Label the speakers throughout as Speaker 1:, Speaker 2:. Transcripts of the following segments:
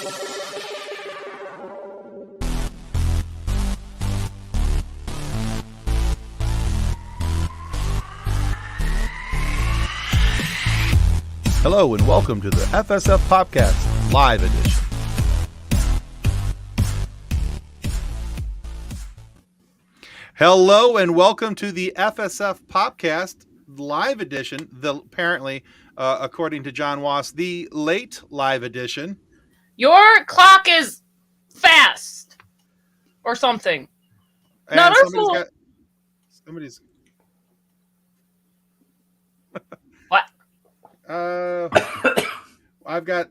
Speaker 1: Hello and welcome to the FSF PopCast Live Edition. Hello and welcome to the FSF PopCast Live Edition, apparently, according to John Wass, the late live edition.
Speaker 2: Your clock is fast. Or something.
Speaker 1: And
Speaker 2: Not our fault.
Speaker 1: Somebody's...
Speaker 2: What?
Speaker 1: I've got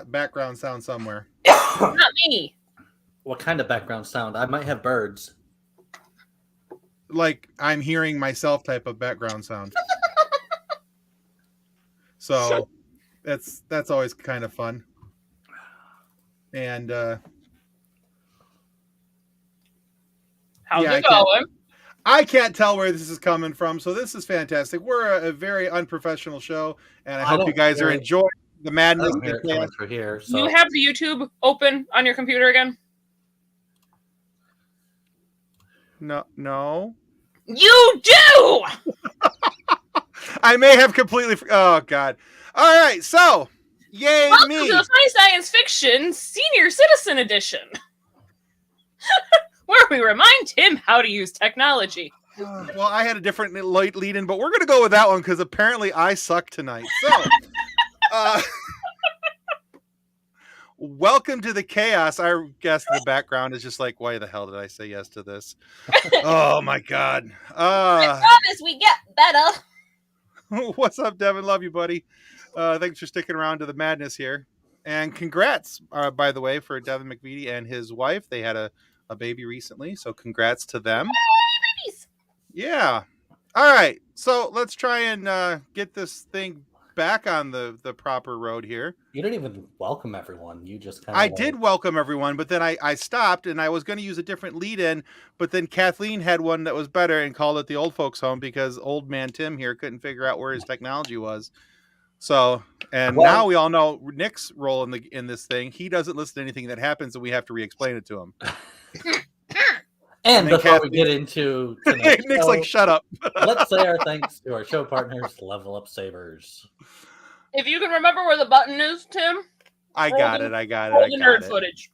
Speaker 1: background sound somewhere.
Speaker 2: Not me.
Speaker 3: What kind of background sound? I might have birds.
Speaker 1: Like I'm hearing myself type of background sound. So that's always kind of fun. And
Speaker 2: how's it going?
Speaker 1: I can't tell where this is coming from, so this is fantastic. We're a very unprofessional show, and I hope you guys are enjoying the madness.
Speaker 3: Here, so.
Speaker 2: You have the YouTube open on your computer again?
Speaker 1: No.
Speaker 2: You do!
Speaker 1: I may have completely... Oh, God. All right, so, yay
Speaker 2: Welcome
Speaker 1: me.
Speaker 2: to the Funny Science Fiction Senior Citizen Edition, where we remind him how to use technology.
Speaker 1: Well, I had a different lead-in, but we're going to go with that one because apparently I suck tonight. So, welcome to the chaos. Our guest in the background is just like, why the hell did I say yes to this? Oh, my God.
Speaker 2: I promise we get better.
Speaker 1: What's up, Devin? Love you, buddy. Thanks for sticking around to the madness here. And congrats, by the way, for Devin McVitie and his wife. They had a baby recently, so congrats to them.
Speaker 2: Babies.
Speaker 1: Yeah. All right. So let's try and get this thing back on the proper road here.
Speaker 3: You didn't even welcome everyone. You just kind of...
Speaker 1: did welcome everyone, but then I stopped and I was going to use a different lead-in, but then Kathleen had one that was better and called it the old folks home because old man Tim here couldn't figure out where his technology was. So, and now we all know Nick's role in this thing. He doesn't listen to anything that happens and we have to re-explain it to him.
Speaker 3: And before we get into
Speaker 1: Nick's
Speaker 3: show,
Speaker 1: like, shut up.
Speaker 3: Let's say our thanks to our show partners, Level Up Sabers.
Speaker 2: If you can remember where the button is, Tim.
Speaker 1: I got it.
Speaker 2: Roll the nerd footage.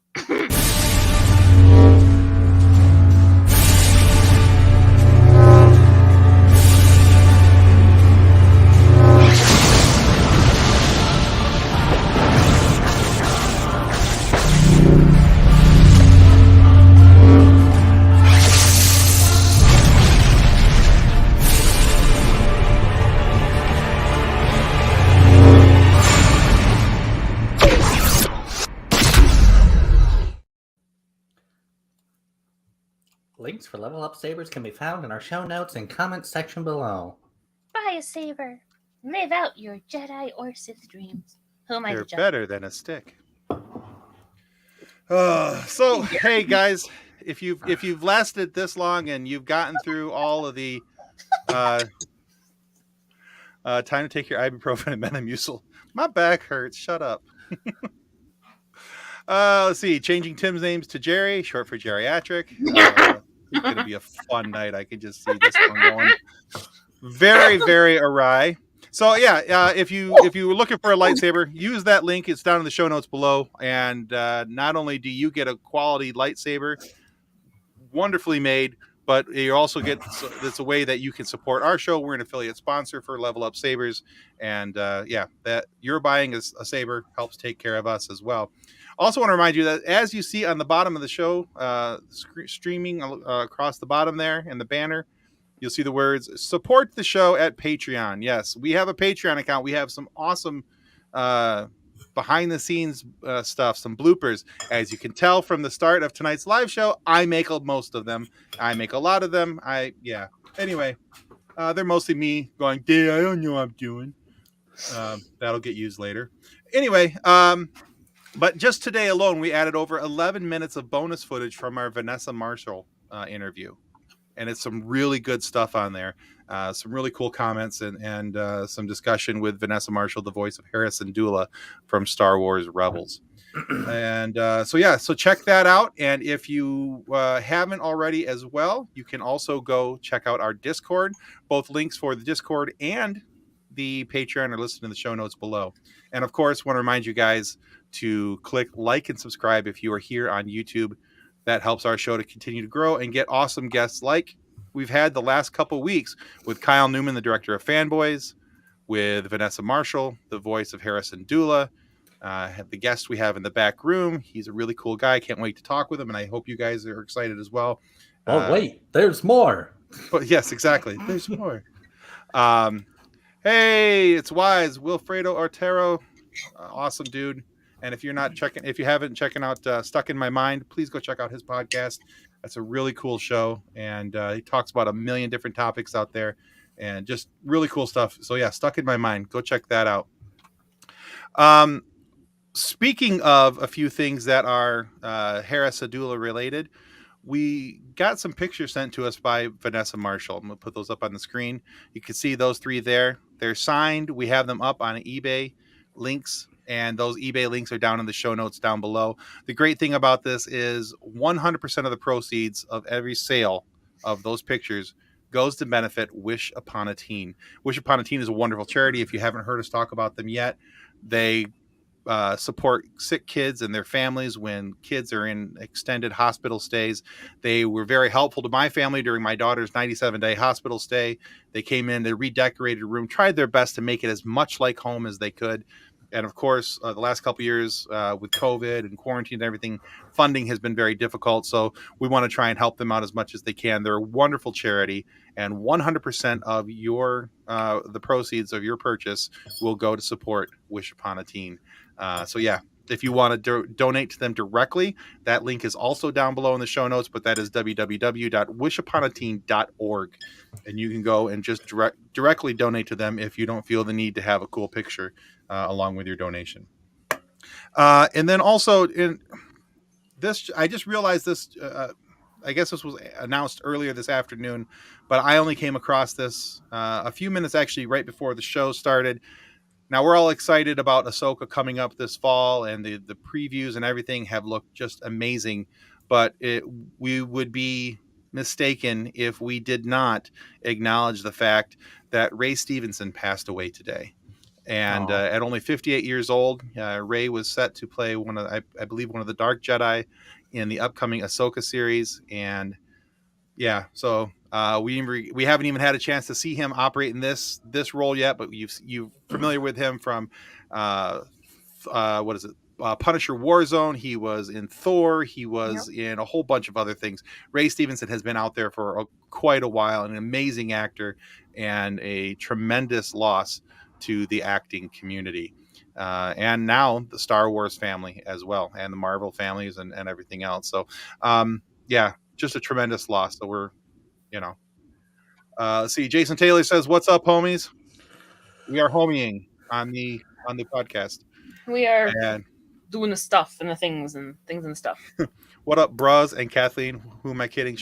Speaker 3: Links for Level Up Sabers can be found in our show notes and comments section below.
Speaker 4: Buy a saber. Live out your Jedi or Sith dreams. Who am I?
Speaker 1: They're better than a stick. So, hey guys, if you've lasted this long and you've gotten through all of the time to take your ibuprofen and Metamucil. My back hurts. Shut up. Let's see. Changing Tim's names to Jerry, short for geriatric. It's going to be a fun night. I can just see this one going very, very awry. So yeah, if you were looking for a lightsaber, use that link. It's down in the show notes below. And not only do you get a quality lightsaber, wonderfully made, but you also get it's a way that you can support our show. We're an affiliate sponsor for Level Up Sabers, and that you're buying a saber helps take care of us as well. Also want to remind you that as you see on the bottom of the show, streaming across the bottom there in the banner, you'll see the words support the show at Patreon. Yes, we have a Patreon account. We have some awesome behind the scenes stuff, some bloopers. As you can tell from the start of tonight's live show, I make most of them. I make a lot of them. Anyway, they're mostly me going, "Dude, I don't know what I'm doing." That'll get used later. Anyway, but just today alone, we added over 11 minutes of bonus footage from our Vanessa Marshall interview. And it's some really good stuff on there. Some really cool comments and some discussion with Vanessa Marshall, the voice of Hera Syndulla from Star Wars Rebels. And so check that out. And if you haven't already as well, you can also go check out our Discord. Both links for the Discord and the Patreon are listed in the show notes below. And of course, want to remind you guys to click like and subscribe if you are here on YouTube. That helps our show to continue to grow and get awesome guests like we've had the last couple weeks with Kyle Newman, the director of Fanboys, with Vanessa Marshall, the voice of Hera Syndulla. The guest we have in the back room. He's a really cool guy. Can't wait to talk with him, and I hope you guys are excited as well.
Speaker 3: Oh, wait, there's more.
Speaker 1: But yes, exactly. There's more. Hey, it's Wise, Wilfredo Ortero. Awesome dude. And if you haven't checking out Stuck in My Mind, please go check out his podcast. That's a really cool show, and he talks about a million different topics out there, and just really cool stuff. So yeah, Stuck in My Mind. Go check that out. Speaking of a few things that are Hera Syndulla related, we got some pictures sent to us by Vanessa Marshall. I'm going to put those up on the screen. You can see those three there. They're signed. We have them up on eBay links, and those eBay links are down in the show notes down below. The great thing about this is 100% of the proceeds of every sale of those pictures goes to benefit Wish Upon a Teen. Wish Upon a Teen is a wonderful charity. If you haven't heard us talk about them yet, they support sick kids and their families when kids are in extended hospital stays. They were very helpful to my family during my daughter's 97-day hospital stay. They came in, they redecorated a room, tried their best to make it as much like home as they could. And of course, the last couple of years with COVID and quarantine and everything, funding has been very difficult. So we want to try and help them out as much as they can. They're a wonderful charity, and 100% of the proceeds of your purchase will go to support Wish Upon a Teen. So yeah, if you want to donate to them directly, that link is also down below in the show notes, but that is www.wishuponateen.org. And you can go and just directly donate to them if you don't feel the need to have a cool picture along with your donation. And then also in this, I just realized this, I guess this was announced earlier this afternoon, but I only came across this a few minutes actually right before the show started. Now, we're all excited about Ahsoka coming up this fall, and the previews and everything have looked just amazing. But we would be mistaken if we did not acknowledge the fact that Ray Stevenson passed away today. And at only 58 years old, Ray was set to play I believe one of the Dark Jedi in the upcoming Ahsoka series. And yeah, so we haven't even had a chance to see him operate in this role yet, but you're familiar with him from Punisher Warzone. He was in Thor. He was in a whole bunch of other things. Ray Stevenson has been out there for quite a while, an amazing actor and a tremendous loss to the acting community. And now the Star Wars family as well, and the Marvel families and everything else. So yeah, just a tremendous loss. So we're, let's see. Jason Taylor says, "What's up, homies? We are homieing on the podcast.
Speaker 2: We are doing the stuff and the things and stuff."
Speaker 1: What up, bros? And Kathleen, who am I kidding?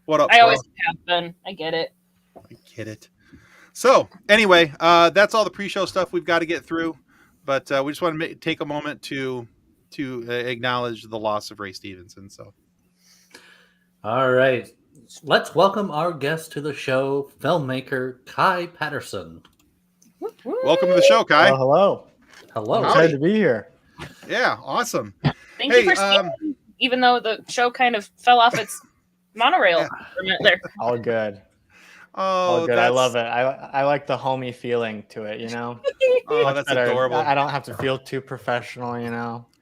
Speaker 1: What up?
Speaker 2: I always have been. I get it.
Speaker 1: I get it. So anyway, that's all the pre-show stuff we've got to get through. But we just want to take a moment to acknowledge the loss of Ray Stevenson. So,
Speaker 3: all right. Let's welcome our guest to the show, filmmaker Kai Patterson.
Speaker 1: Welcome to the show, Kai.
Speaker 5: Hello.
Speaker 3: Hello.
Speaker 5: I'm excited to be here.
Speaker 1: Yeah, awesome.
Speaker 2: Thank you for staying, even though the show kind of fell off its monorail for a minute there.
Speaker 5: All good.
Speaker 1: Oh,
Speaker 5: all good. I love it. I like the homey feeling to it,
Speaker 1: Oh, that's
Speaker 5: better.
Speaker 1: Adorable.
Speaker 5: I don't have to feel too professional,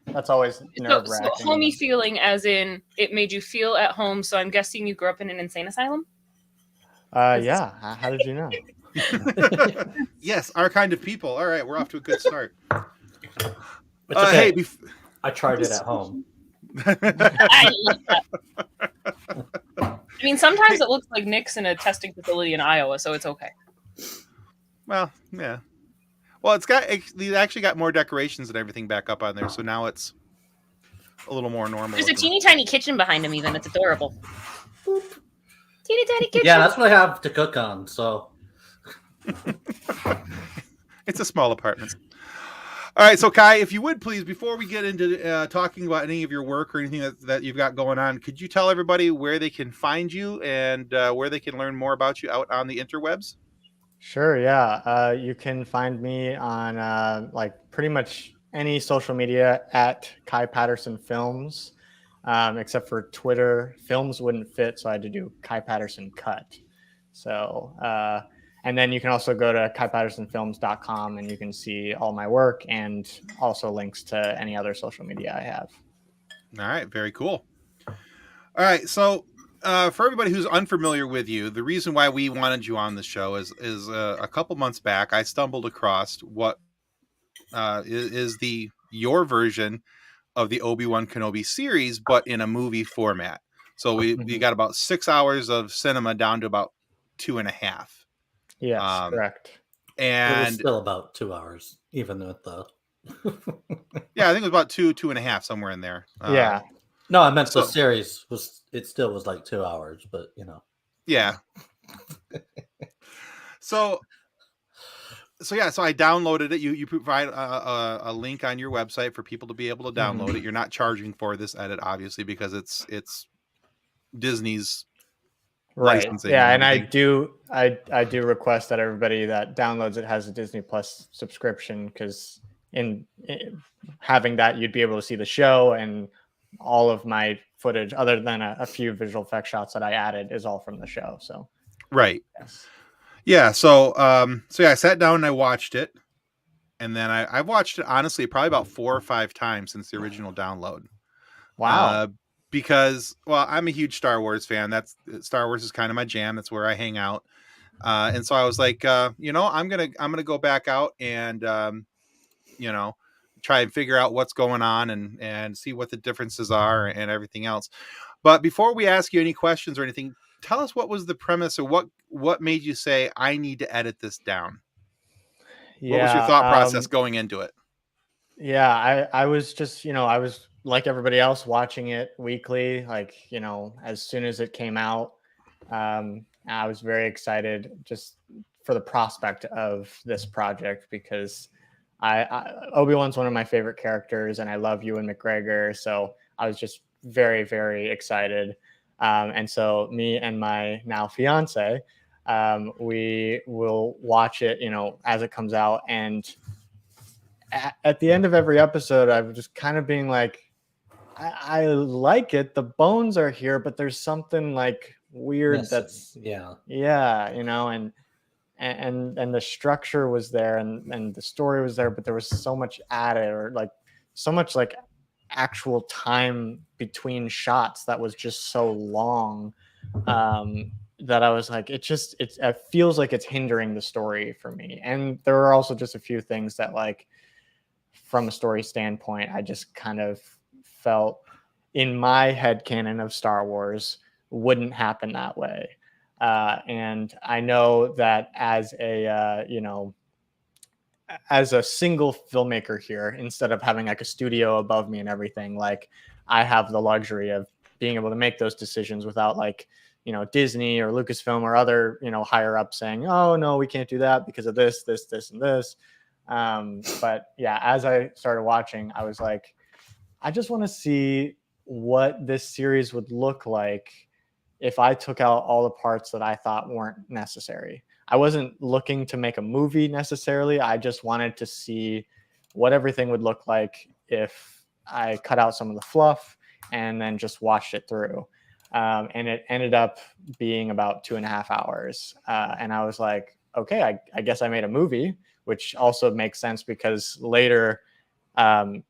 Speaker 5: That's always nerve-wracking.
Speaker 2: So homey feeling as in it made you feel at home, so I'm guessing you grew up in an insane asylum?
Speaker 5: Yeah. How did you know?
Speaker 1: Yes, our kind of people. All right, we're off to a good start.
Speaker 3: It's okay.
Speaker 1: Hey,
Speaker 3: I tried it at home.
Speaker 2: I love that. I mean, sometimes it looks like Nick's in a testing facility in Iowa, so it's okay.
Speaker 1: Well, yeah. Well, they actually got more decorations and everything back up on there, so now it's a little more normal.
Speaker 2: There's a teeny tiny kitchen behind him, even. It's adorable. Boop. Teeny tiny kitchen.
Speaker 3: Yeah, that's what I have to cook on, so.
Speaker 1: It's a small apartment. All right, so Kai, if you would please, before we get into talking about any of your work or anything that you've got going on, could you tell everybody where they can find you and where they can learn more about you out on the interwebs?
Speaker 5: Sure, yeah. You can find me on like pretty much any social media at Kai Patterson Films, except for Twitter. Films wouldn't fit, so I had to do Kai Patterson Cut. So, and then you can also go to kaipattersonfilms.com and you can see all my work and also links to any other social media I have.
Speaker 1: All right, very cool. All right, so for everybody who's unfamiliar with you, the reason why we wanted you on the show is a couple months back I stumbled across what is your version of the Obi-Wan Kenobi series, but in a movie format. So we got about 6 hours of cinema down to about 2.5.
Speaker 5: Yes, correct.
Speaker 3: It was
Speaker 1: And
Speaker 3: still about 2 hours, even with the.
Speaker 1: yeah, I think it was about 2.5, somewhere in there.
Speaker 5: Yeah.
Speaker 3: No, I meant
Speaker 1: so-
Speaker 3: the series still was like 2 hours, but
Speaker 1: Yeah. So yeah, so I downloaded it. You provide a link on your website for people to be able to download it. You're not charging for this edit, obviously, because it's Disney's
Speaker 5: Right.
Speaker 1: licensing.
Speaker 5: Yeah,
Speaker 1: and
Speaker 5: and
Speaker 1: everything.
Speaker 5: I do request that everybody that downloads it has a Disney Plus subscription, because in having that, you'd be able to see the show, and all of my footage, other than a few visual effect shots that I added, is all from the show. So
Speaker 1: Right.
Speaker 5: yes.
Speaker 1: Yeah. So yeah, I sat down and I watched it, and then I watched it honestly probably about 4 or 5 times since the original download.
Speaker 5: Wow.
Speaker 1: Because I'm a huge Star Wars fan. Star Wars is kind of my jam. That's where I hang out. And so I was like, I'm gonna go back out and try and figure out what's going on and see what the differences are and everything else. But before we ask you any questions or anything, tell us what was the premise, or what made you say I need to edit this down. What was your thought process going into it?
Speaker 5: Yeah, I was just, I was like everybody else watching it weekly, like, as soon as it came out. I was very excited just for the prospect of this project, because Obi-Wan's one of my favorite characters and I love Ewan McGregor. So I was just very, very excited. And so me and my now fiance, we will watch it, as it comes out. And at the end of every episode, I'm just kind of being like, I like it. The bones are here, but there's something like weird that's and the structure was there, and the story was there, but there was so much added, or like so much like actual time between shots that was just so long, that I was like, it feels like it's hindering the story for me. And there were also just a few things that, like, from a story standpoint, I just kind of felt in my headcanon of Star Wars wouldn't happen that way. And I know that as a single filmmaker here, instead of having like a studio above me and everything, like, I have the luxury of being able to make those decisions without, like, Disney or Lucasfilm or other, higher up saying, oh no, we can't do that because of this, and this. But yeah, as I started watching, I was like, I just want to see what this series would look like if I took out all the parts that I thought weren't necessary. I wasn't looking to make a movie necessarily. I just wanted to see what everything would look like if I cut out some of the fluff and then just watched it through. And it ended up being about 2.5 hours. And I was like, okay, I guess I made a movie, which also makes sense because later,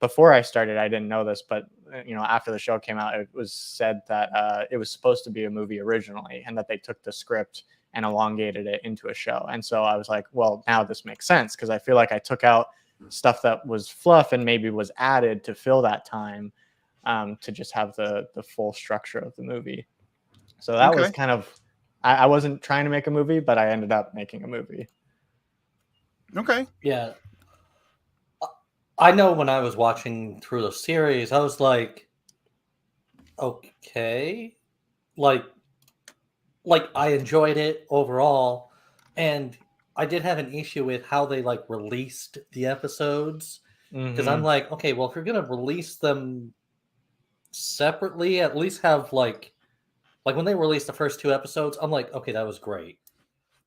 Speaker 5: before I started, I didn't know this, but after the show came out, it was said that it was supposed to be a movie originally, and that they took the script and elongated it into a show. And so I was like, well, now this makes sense, because I feel like I took out stuff that was fluff and maybe was added to fill that time, to just have the full structure of the movie. So that was kind of, I wasn't trying to make a movie, but I ended up making a movie.
Speaker 1: Okay.
Speaker 3: Yeah. I know when I was watching through the series, I was like, okay, like I enjoyed it overall, and I did have an issue with how they like released the episodes, Because I'm like, okay, well, if you're gonna release them separately, at least have like when they released the first 2 episodes, I'm like, okay, that was great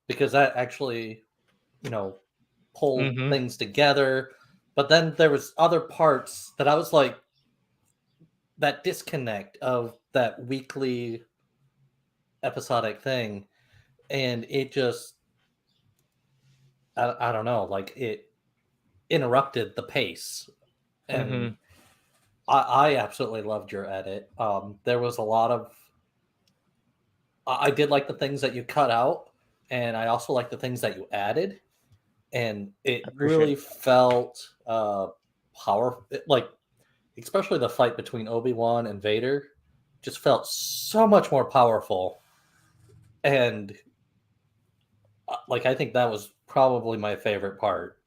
Speaker 3: because that actually, pulled things together. But then there was other parts that I was like, that disconnect of that weekly episodic thing, and it just, I don't know, like it interrupted the pace, and I absolutely loved your edit. There was a lot of, I did like the things that you cut out, and I also like the things that you added, and it really felt powerful. Like, especially the fight between Obi-Wan and Vader, just felt so much more powerful, and like I think that was probably my favorite part.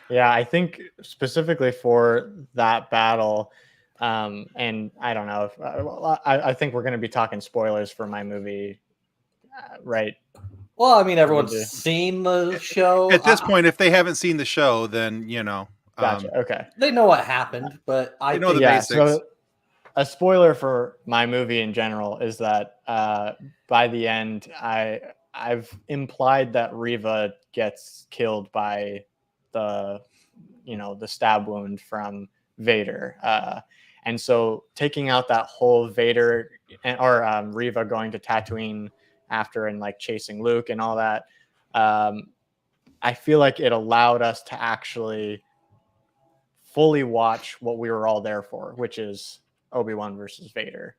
Speaker 5: Yeah, I think specifically for that battle, and I don't know if I think we're going to be talking spoilers for my movie, right?
Speaker 3: Well, I mean, everyone's seen the show.
Speaker 1: At this point, if they haven't seen the show, then
Speaker 5: Gotcha. Okay.
Speaker 3: They know what happened, but I
Speaker 1: know the
Speaker 3: think
Speaker 1: basics.
Speaker 5: So a spoiler for my movie in general is that by the end, I've implied that Reva gets killed by the stab wound from Vader, and so taking out that whole Vader or Reva going to Tatooine after and like chasing Luke and all that, I feel like it allowed us to actually fully watch what we were all there for, which is Obi-Wan versus Vader,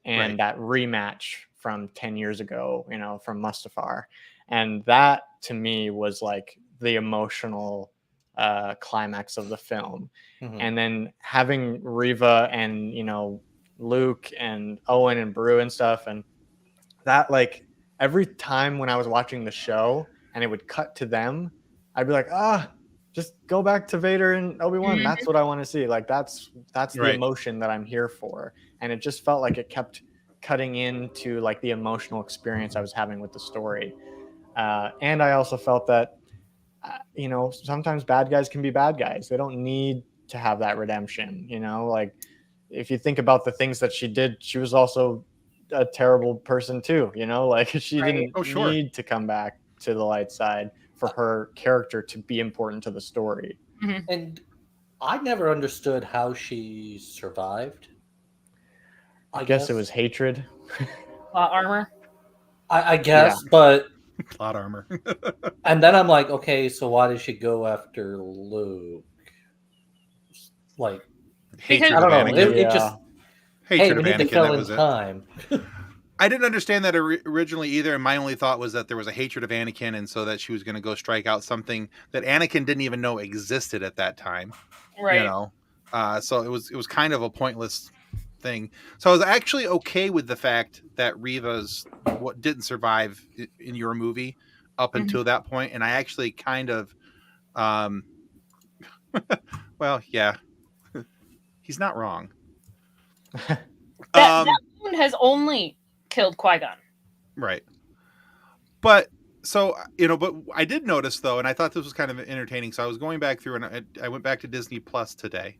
Speaker 5: and that rematch from 10 years ago, from Mustafar. And that to me was like the emotional climax of the film. And then having Reva and Luke and Owen and Beru and stuff, and that, like, every time when I was watching the show and it would cut to them, I'd be like, just go back to Vader and Obi-Wan. That's what I want to see. Like, that's the emotion that I'm here for. And it just felt like it kept cutting into like the emotional experience I was having with the story. And I also felt that sometimes bad guys can be bad guys. They don't need to have that redemption. Like, if you think about the things that she did, she was also a terrible person too. Like, she didn't need to come back to the light side for her character to be important to the story.
Speaker 3: And I never understood how she survived.
Speaker 5: I guess it was hatred.
Speaker 2: Armor.
Speaker 3: I guess, but
Speaker 1: plot armor.
Speaker 3: And then I'm like, okay, so why did she go after Luke? Like,
Speaker 1: hatred.
Speaker 3: I don't know. It just
Speaker 1: hatred
Speaker 3: we
Speaker 1: of
Speaker 3: need
Speaker 1: Anakin.
Speaker 3: to fill
Speaker 1: That
Speaker 3: in
Speaker 1: was it.
Speaker 3: time.
Speaker 1: I didn't understand that originally either, and my only thought was that there was a hatred of Anakin, and so that she was going to go strike out something that Anakin didn't even know existed at that time.
Speaker 2: Right.
Speaker 1: So it was kind of a pointless thing. So I was actually okay with the fact that Reva's didn't survive in your movie up until that point, and I actually kind of, well, yeah, he's not wrong.
Speaker 2: That wound has only killed Qui-Gon.
Speaker 1: Right. But so, but I did notice though, and I thought this was kind of entertaining. So I was going back through and I went back to Disney Plus today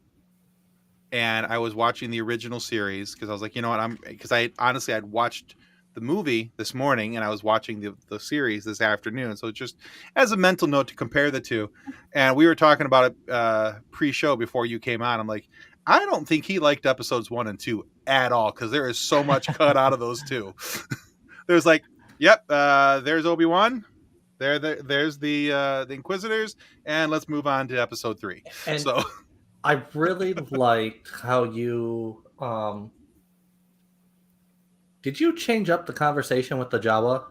Speaker 1: and I was watching the original series because I was like, because I'd watched the movie this morning and I was watching the series this afternoon. So just as a mental note to compare the two. And we were talking about it pre-show before you came on. I'm like, I don't think he liked episodes 1 and 2 at all because there is so much cut out of those two. There's like, yep, there's Obi-Wan, there's the Inquisitors, and let's move on to episode 3.
Speaker 3: And
Speaker 1: so
Speaker 3: I really liked how you did you change up the conversation with the Jawa?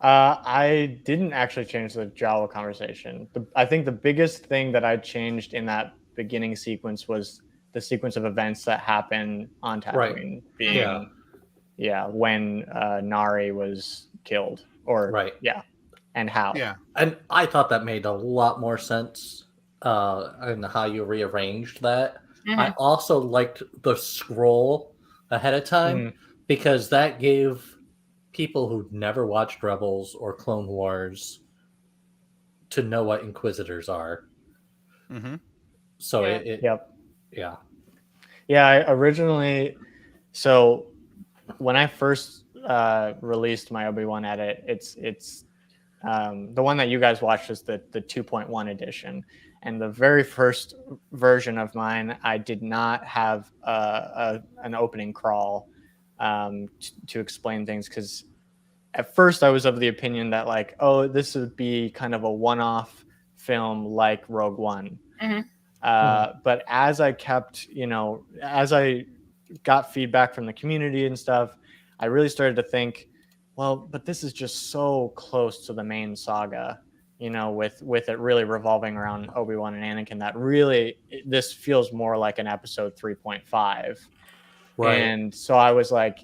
Speaker 5: I didn't actually change the Jawa conversation. I think the biggest thing that I changed in that beginning sequence was the sequence of events that happen on Tatooine, being when Nari was killed, and how.
Speaker 1: Yeah,
Speaker 3: and I thought that made a lot more sense in how you rearranged that. I also liked the scroll ahead of time because that gave people who'd never watched Rebels or Clone Wars to know what Inquisitors are.
Speaker 1: Mm-hmm.
Speaker 3: So
Speaker 2: Yeah.
Speaker 5: Yep.
Speaker 3: yeah.
Speaker 5: Yeah, I originally, so when I first released my Obi-Wan edit, it's the one that you guys watched is the 2.1 edition, and the very first version of mine, I did not have an opening crawl to explain things, because at first I was of the opinion that like, oh, this would be kind of a one-off film like Rogue One.
Speaker 2: Mhm.
Speaker 5: But as I kept, as I got feedback from the community and stuff, I really started to think, well, but this is just so close to the main saga, with it really revolving around Obi-Wan and Anakin, that really this feels more like an episode 3.5.
Speaker 3: Right.
Speaker 5: And so I was like,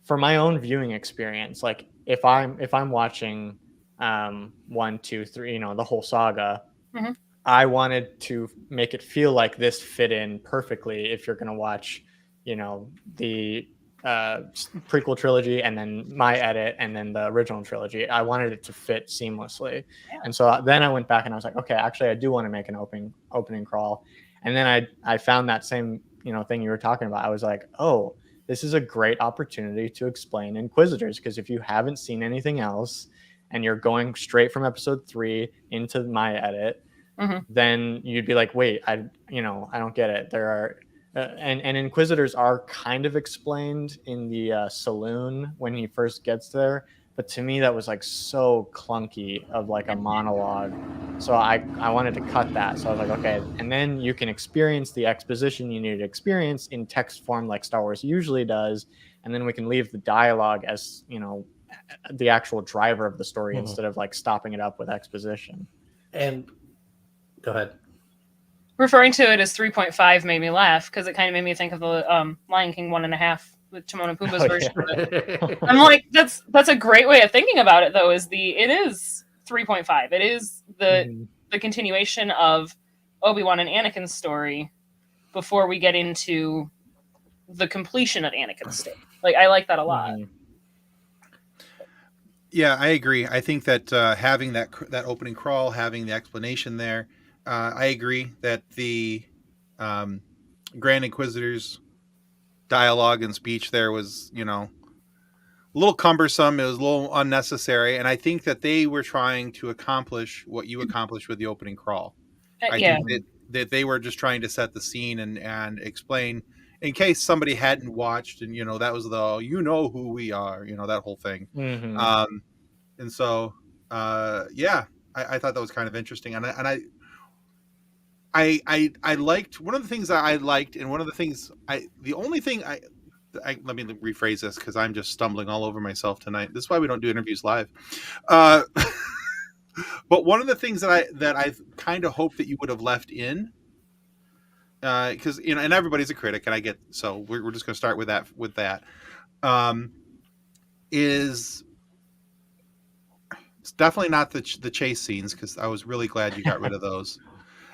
Speaker 5: for my own viewing experience, like if I'm watching 1, 2, 3, the whole saga,
Speaker 2: Mhm.
Speaker 5: I wanted to make it feel like this fit in perfectly. If you're going to watch, the prequel trilogy and then my edit and then the original trilogy, I wanted it to fit seamlessly.
Speaker 2: Yeah.
Speaker 5: And so then I went back and I was like, okay, actually I do want to make an opening crawl. And then I found that same, thing you were talking about. I was like, oh, this is a great opportunity to explain Inquisitors, because if you haven't seen anything else and you're going straight from episode 3 into my edit,
Speaker 2: Mhm.
Speaker 5: then you'd be like, wait, I don't get it. There are and Inquisitors are kind of explained in the saloon when he first gets there, but to me that was like so clunky of like a monologue, so I wanted to cut that. So I was like, okay, and then you can experience the exposition you need to experience in text form like Star Wars usually does, and then we can leave the dialogue as the actual driver of the story instead of like stopping it up with exposition.
Speaker 3: And go ahead.
Speaker 2: Referring to it as 3.5 made me laugh because it kind of made me think of the Lion King 1.5 with Timon and Pumbaa's version of it. I'm like, that's a great way of thinking about it, though. It is 3.5. It is the continuation of Obi-Wan and Anakin's story before we get into the completion of Anakin's story. Like, I like that a lot.
Speaker 1: Yeah, I agree. I think that having that opening crawl, having the explanation there, I agree that the Grand Inquisitor's dialogue and speech there was, a little cumbersome. It was a little unnecessary, and I think that they were trying to accomplish what you accomplished with the opening crawl. I think that they were just trying to set the scene and explain, in case somebody hadn't watched, and that was who we are, that whole thing. And so I thought that was kind of interesting, and I liked one of the things that I liked, and one of the things the only thing I let me rephrase this because I'm just stumbling all over myself tonight. This is why we don't do interviews live. But one of the things that I kind of hope that you would have left in, because and everybody's a critic, and I get, so we're just going to start with that. Is it's definitely not the chase scenes, because I was really glad you got rid of those.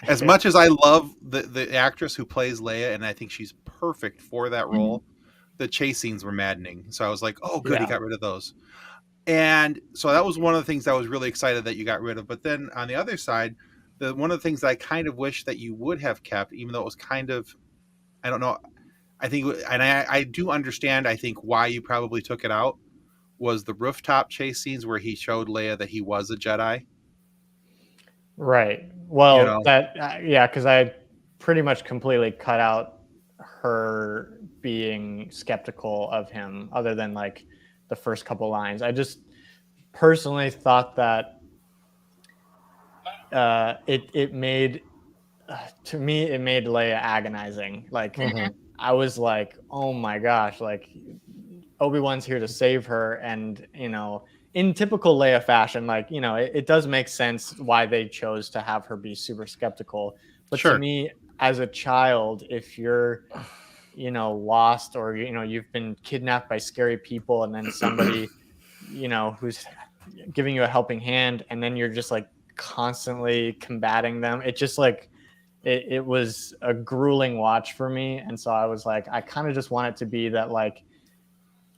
Speaker 1: As much as I love the actress who plays Leia, and I think she's perfect for that role, the chase scenes were maddening. So I was like, oh, good, he got rid of those. And so that was one of the things I was really excited that you got rid of. But then on the other side, one of the things that I kind of wish that you would have kept, even though it was kind of, I don't know, I think, and I do understand, I think, why you probably took it out, was the rooftop chase scenes where he showed Leia that he was a Jedi.
Speaker 5: Right. Well, because I pretty much completely cut out her being skeptical of him, other than like the first couple lines. I just personally thought that it made to me, it made Leia agonizing. Like I was like, oh my gosh, like Obi-Wan's here to save her, and in typical Leia fashion, like, it does make sense why they chose to have her be super skeptical. But to me, as a child, if you're, lost, or, you've been kidnapped by scary people, and then somebody, who's giving you a helping hand, and then you're just like constantly combating them, it just like, it was a grueling watch for me. And so I was like, I kind of just want it to be that, like,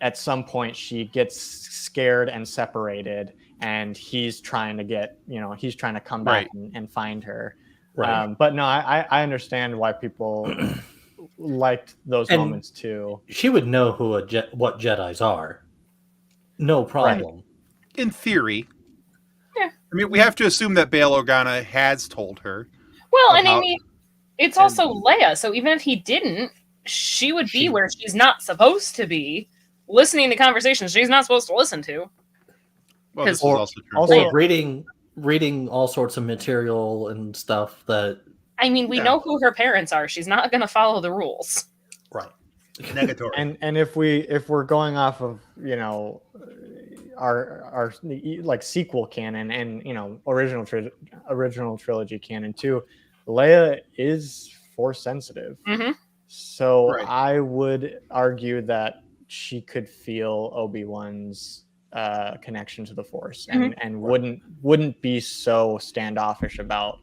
Speaker 5: at some point she gets scared and separated, and he's trying to come back and find her.
Speaker 3: Right.
Speaker 5: But no, I understand why people liked those
Speaker 3: And
Speaker 5: moments too.
Speaker 3: she would know who what Jedis are. No problem.
Speaker 1: In theory.
Speaker 2: Yeah.
Speaker 1: I mean, we have to assume that Bail Organa has told her.
Speaker 2: Well, and I
Speaker 1: about-
Speaker 2: mean, it's
Speaker 1: and-
Speaker 2: also Leia, so even if he didn't, she would be where she's not supposed to be, listening to conversations she's not supposed to listen to.
Speaker 1: Well, this is
Speaker 2: Or-
Speaker 1: also true.
Speaker 5: also-
Speaker 3: Or reading all sorts of material and stuff that.
Speaker 2: I mean, we know who her parents are. She's not going to follow the rules.
Speaker 3: Right.
Speaker 1: Negatory.
Speaker 5: And if we're going off of our like sequel canon and original trilogy canon too, Leia is Force sensitive.
Speaker 2: Mm-hmm.
Speaker 5: So
Speaker 1: Right.
Speaker 5: I would argue that she could feel Obi-Wan's connection to the Force and wouldn't be so standoffish about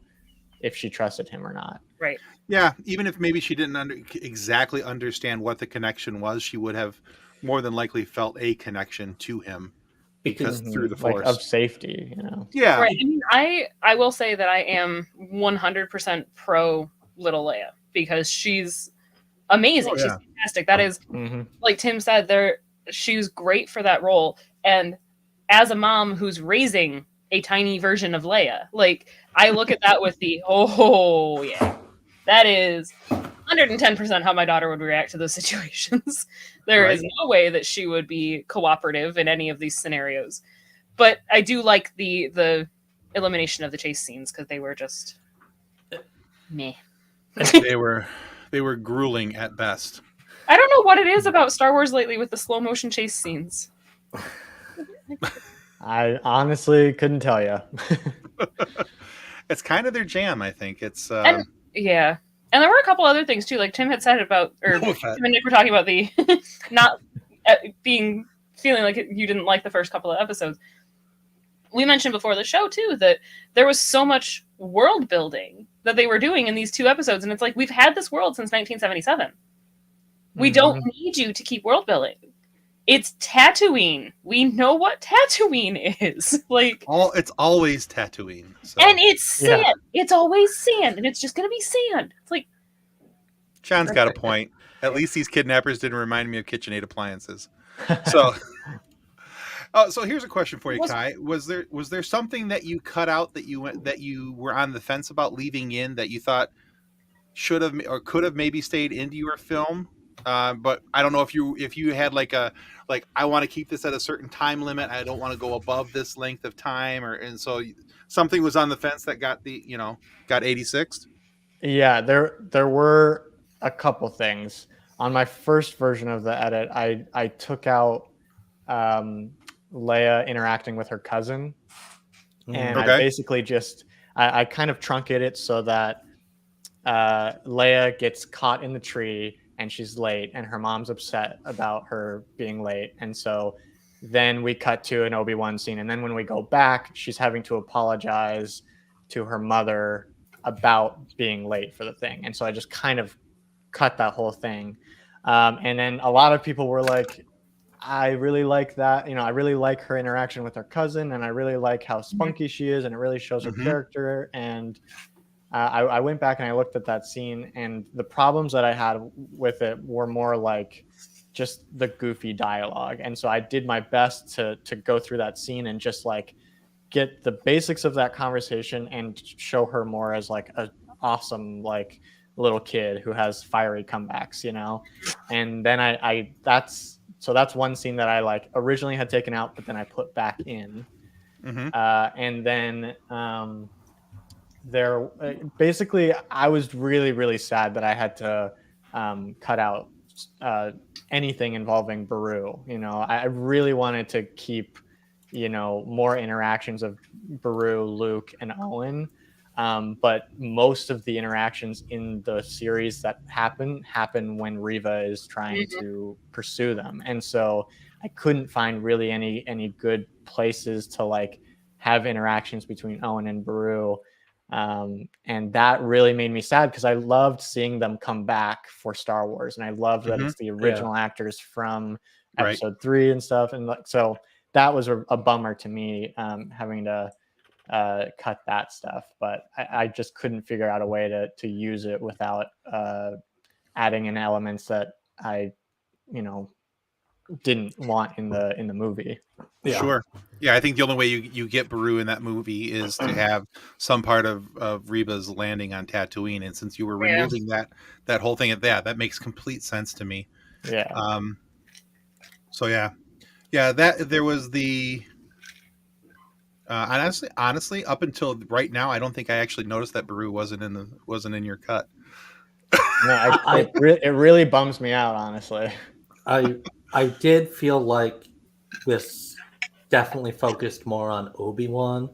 Speaker 5: if she trusted him or not.
Speaker 2: Right.
Speaker 1: Yeah, even if maybe she didn't exactly understand what the connection was, she would have more than likely felt a connection to him because through the Force.
Speaker 5: Like of safety,
Speaker 1: Yeah.
Speaker 2: Right. I mean, I will say that I am 100% pro little Leia because she's amazing.
Speaker 1: Oh, yeah.
Speaker 2: She's fantastic. That is, like Tim said, she's great for that role. And as a mom who's raising a tiny version of Leia, like I look at that with the yeah, that is 110% how my daughter would react to those situations. There is no way that she would be cooperative in any of these scenarios. But I do like the elimination of the chase scenes because they were just meh.
Speaker 1: they were grueling at best.
Speaker 2: I don't know what it is about Star Wars lately with the slow motion chase scenes.
Speaker 5: I honestly couldn't tell you.
Speaker 1: It's kind of their jam, I think. It's
Speaker 2: Yeah. And there were a couple other things too, like Tim had said about, or Tim and Nick were talking about the not feeling like you didn't like the first couple of episodes. We mentioned before the show too that there was so much world building that they were doing in these 2 episodes, and it's like we've had this world since 1977. We don't need you to keep world building. It's Tatooine. We know what Tatooine is. Like
Speaker 1: it's always Tatooine. So.
Speaker 2: And it's sand. Yeah. It's always sand, and it's just gonna be sand. It's like
Speaker 1: John's got a point. At least these kidnappers didn't remind me of KitchenAid appliances. So so here's a question for you, Kai. Was there something that you cut out that you were on the fence about leaving in that you thought should have or could have maybe stayed into your film? But I don't know if you had like I want to keep this at a certain time limit. I don't want to go above this length of time, and so something was on the fence that got got 86.
Speaker 5: Yeah, there were a couple things on my first version of the edit. I took out Leia interacting with her cousin, and I basically just I kind of truncated it so that Leia gets caught in the tree. And she's late, and her mom's upset about her being late. And so then we cut to an Obi-Wan scene. And then when we go back, she's having to apologize to her mother about being late for the thing. And so I just kind of cut that whole thing. And then a lot of people were like, I really like that. I really like her interaction with her cousin, and I really like how spunky she is, and it really shows her character. And I went back and I looked at that scene, and the problems that I had with it were more like just the goofy dialogue. And so I did my best to go through that scene and just like get the basics of that conversation and show her more as like a awesome like little kid who has fiery comebacks, And then that's one scene that I like originally had taken out, but then I put back in. And then there basically I was really, really sad that I had to cut out anything involving Beru. I really wanted to keep more interactions of Beru, Luke, and Owen, but most of the interactions in the series that happen when Reva is trying to pursue them. And so I couldn't find really any good places to like have interactions between Owen and Beru. And that really made me sad because I loved seeing them come back for Star Wars, and I loved that it's the original actors from episode 3 and stuff. And so that was a bummer to me, having to cut that stuff, but I just couldn't figure out a way to use it without adding in elements that I, didn't want in the movie.
Speaker 3: Yeah.
Speaker 1: Sure. Yeah, I think the only way you get Baru in that movie is to have some part of Reba's landing on Tatooine, and since you were removing that whole thing at that makes complete sense to me.
Speaker 5: Yeah.
Speaker 1: So yeah, that there was the. Honestly, up until right now, I don't think I actually noticed that Baru wasn't in your cut.
Speaker 5: No, it really bums me out, honestly.
Speaker 3: I did feel like this definitely focused more on Obi-Wan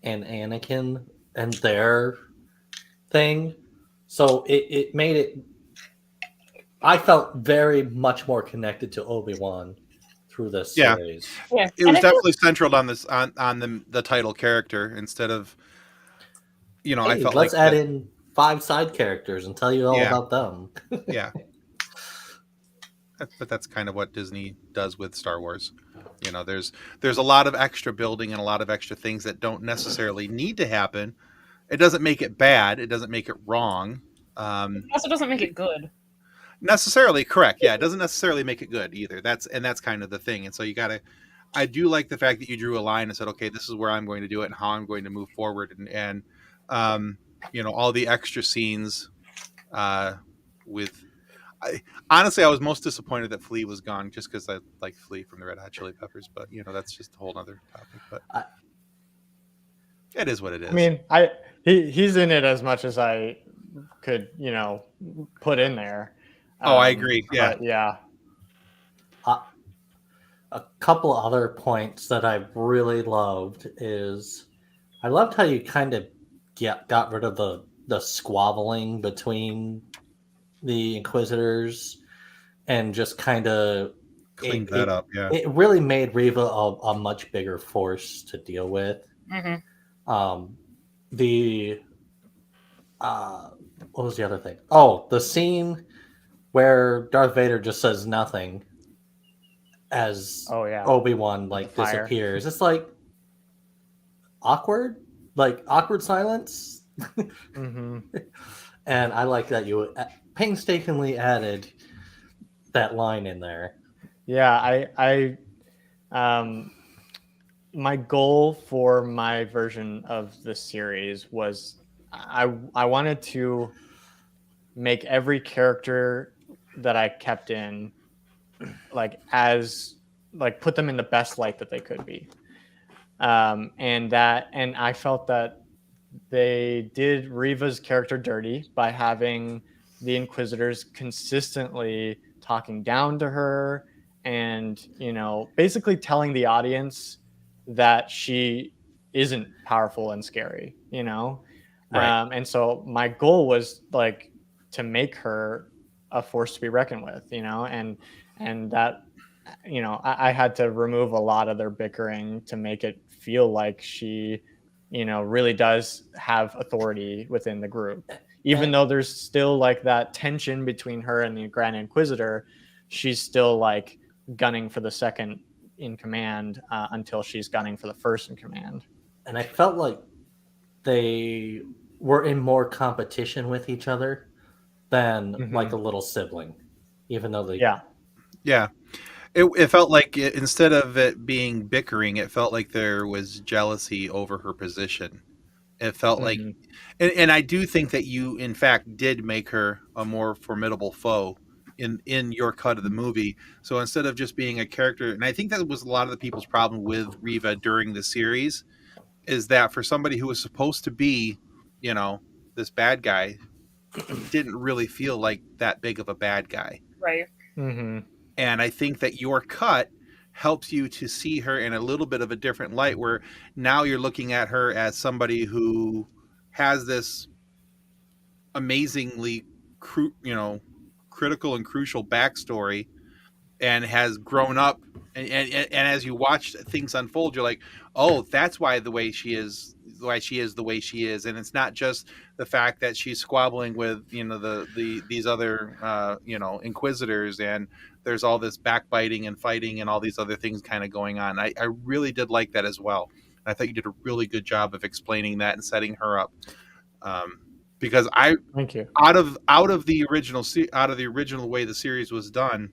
Speaker 3: and Anakin and their thing. So it made it. I felt very much more connected to Obi-Wan through this series.
Speaker 2: Yeah.
Speaker 1: It was definitely centered on this on the title character instead of I felt
Speaker 3: let's
Speaker 1: like
Speaker 3: add in 5 side characters and tell you all about them.
Speaker 1: Yeah. But that's kind of what Disney does with Star Wars. There's a lot of extra building and a lot of extra things that don't necessarily need to happen. It doesn't make it bad. It doesn't make it wrong.
Speaker 2: It also doesn't make it good.
Speaker 1: Necessarily correct. Yeah, it doesn't necessarily make it good either. That's kind of the thing. And so I do like the fact that you drew a line and said, okay, this is where I'm going to do it and how I'm going to move forward. And all the extra scenes with. Honestly, I was most disappointed that Flea was gone, just because I like Flea from the Red Hot Chili Peppers. But that's just a whole other topic. But it is what it is.
Speaker 5: I mean, he's in it as much as I could, put in there.
Speaker 1: I agree. Yeah,
Speaker 5: yeah.
Speaker 3: A couple other points that I really loved is I loved how you kind of got rid of the squabbling between the Inquisitors and just kind of
Speaker 1: cleaned that up. Yeah,
Speaker 3: it really made Reva a much bigger force to deal with.
Speaker 2: Mm-hmm.
Speaker 3: What was the other thing? Oh, the scene where Darth Vader just says nothing as Obi-Wan disappears. It's like awkward silence.
Speaker 5: Mm-hmm.
Speaker 3: And I like that you painstakingly added that line in there.
Speaker 5: Yeah, I my goal for my version of the series was I wanted to make every character that I kept in put them in the best light that they could be. And I felt that they did Reva's character dirty by having the Inquisitors consistently talking down to her and, basically telling the audience that she isn't powerful and scary,
Speaker 1: Right.
Speaker 5: And so my goal was to make her a force to be reckoned with, and that, I had to remove a lot of their bickering to make it feel like she, really does have authority within the group. Even though there's still that tension between her and the Grand Inquisitor, she's still gunning for the second in command until she's gunning for the first in command.
Speaker 3: And I felt like they were in more competition with each other than like a little sibling, even though they
Speaker 1: yeah. It felt like instead of it being bickering, it felt like there was jealousy over her position. It felt like, and I do think that you, in fact, did make her a more formidable foe in your cut of the movie. So instead of just being a character, and I think that was a lot of the people's problem with Reva during the series, is that for somebody who was supposed to be, this bad guy, didn't really feel like that big of a bad guy.
Speaker 2: Right.
Speaker 5: Mm-hmm.
Speaker 1: And I think that your cut helps you to see her in a little bit of a different light, where now you're looking at her as somebody who has this amazingly, critical and crucial backstory and has grown up. And as you watch things unfold, you're like, oh, that's why the way she is the way she is. And it's not just the fact that she's squabbling with, these other, Inquisitors, and there's all this backbiting and fighting and all these other things kind of going on. I really did like that as well. I thought you did a really good job of explaining that and setting her up. Because I
Speaker 5: Thank you.
Speaker 1: out of the original way the series was done,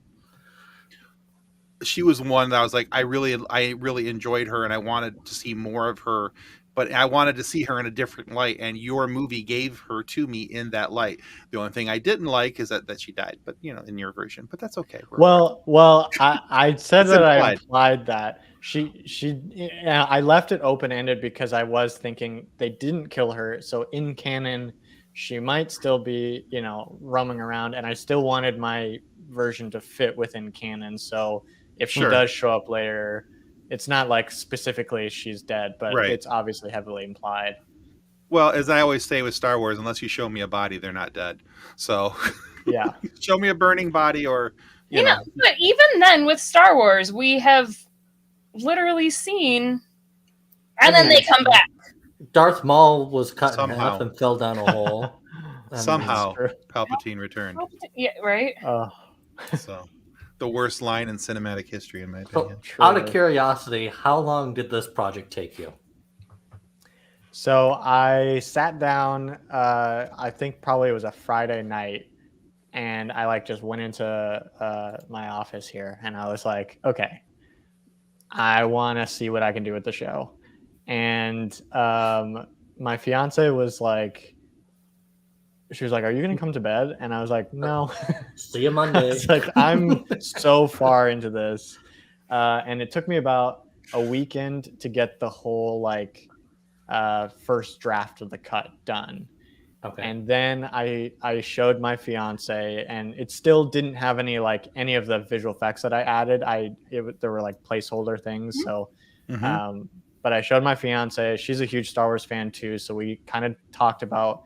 Speaker 1: she was one that I was like, I really enjoyed her, and I wanted to see more of her, but I wanted to see her in a different light, and your movie gave her to me in that light. The only thing I didn't like is that she died, but in your version, but that's okay.
Speaker 5: Well, I said
Speaker 1: It's
Speaker 5: that I
Speaker 1: implied.
Speaker 5: implied that I left it open ended because I was thinking they didn't kill her, so in canon she might still be roaming around, and I still wanted my version to fit within canon. So if she
Speaker 1: Sure.
Speaker 5: does show up later, it's not like specifically she's dead, but
Speaker 1: Right.
Speaker 5: it's obviously heavily implied.
Speaker 1: Well, as I always say with Star Wars, unless you show me a body, they're not dead. So
Speaker 5: Yeah.
Speaker 1: show me a burning body, or
Speaker 2: You know, but even then with Star Wars, we have literally seen, and then they come back.
Speaker 3: Darth Maul was cut in
Speaker 1: Somehow.
Speaker 3: half and fell down a hole. I mean,
Speaker 1: somehow
Speaker 5: true.
Speaker 1: Palpatine returned.
Speaker 2: Yeah, right.
Speaker 1: So the worst line in cinematic history, in my
Speaker 3: So,
Speaker 1: opinion.
Speaker 3: out of
Speaker 5: Truly.
Speaker 3: curiosity, how long did this project take you?
Speaker 5: So I sat down, I think probably it was a Friday night, and I just went into my office here, and I was like, okay, I want to see what I can do with the show. And my fiance was like, she was like, are you going to come to bed? And I was like, no.
Speaker 3: See you Monday.
Speaker 5: It's like, I'm so far into this. And it took me about a weekend to get the whole first draft of the cut done.
Speaker 3: Okay.
Speaker 5: And then I showed my fiance, and it still didn't have any of the visual effects that I added. There were placeholder things. So,
Speaker 1: Mhm.
Speaker 5: but I showed my fiance. She's a huge Star Wars fan too. So we kind of talked about,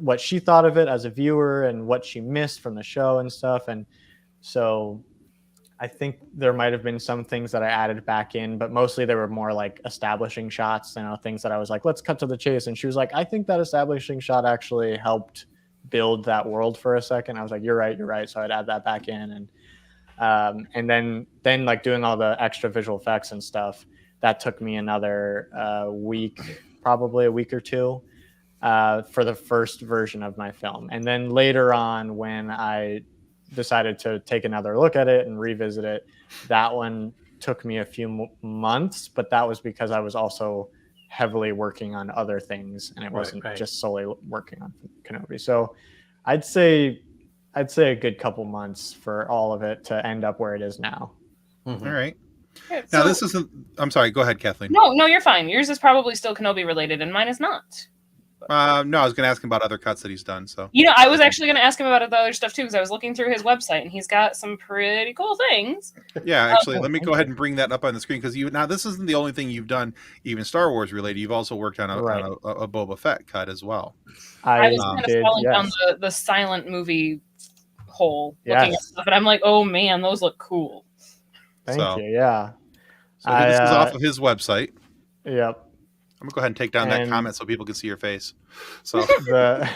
Speaker 5: what she thought of it as a viewer and what she missed from the show and stuff. And so I think there might have been some things that I added back in, but mostly they were more establishing shots, things that I was like, let's cut to the chase. And she was like, I think that establishing shot actually helped build that world for a second. I was like, you're right. So I'd add that back in. And then doing all the extra visual effects and stuff, that took me another week, probably a week or two, for the first version of my film. And then later on, when I decided to take another look at it and revisit it, that one took me a few months, but that was because I was also heavily working on other things, and it wasn't just solely working on Kenobi. So I'd say a good couple months for all of it to end up where it is now.
Speaker 3: Mhm.
Speaker 1: All right.
Speaker 2: Yeah,
Speaker 1: Now
Speaker 2: so-
Speaker 1: this isn't. I'm sorry. Go ahead, Kathleen.
Speaker 2: No, you're fine. Yours is probably still Kenobi related, and mine is not.
Speaker 1: No, I was going to ask him about other cuts that he's done. So
Speaker 2: I was actually going to ask him about the other stuff too, because I was looking through his website, and he's got some pretty cool things.
Speaker 1: yeah, actually, let me go ahead and bring that up on the screen, because now this isn't the only thing you've done, even Star Wars related. You've also worked on a Boba Fett cut as well.
Speaker 2: I was kind of falling down the silent movie hole, looking at stuff, and I'm like, oh man, those look cool.
Speaker 5: Thank you. Yeah.
Speaker 1: So this is off of his website.
Speaker 5: Yep.
Speaker 1: I'm gonna go ahead and take down that comment so people can see your face. So
Speaker 5: the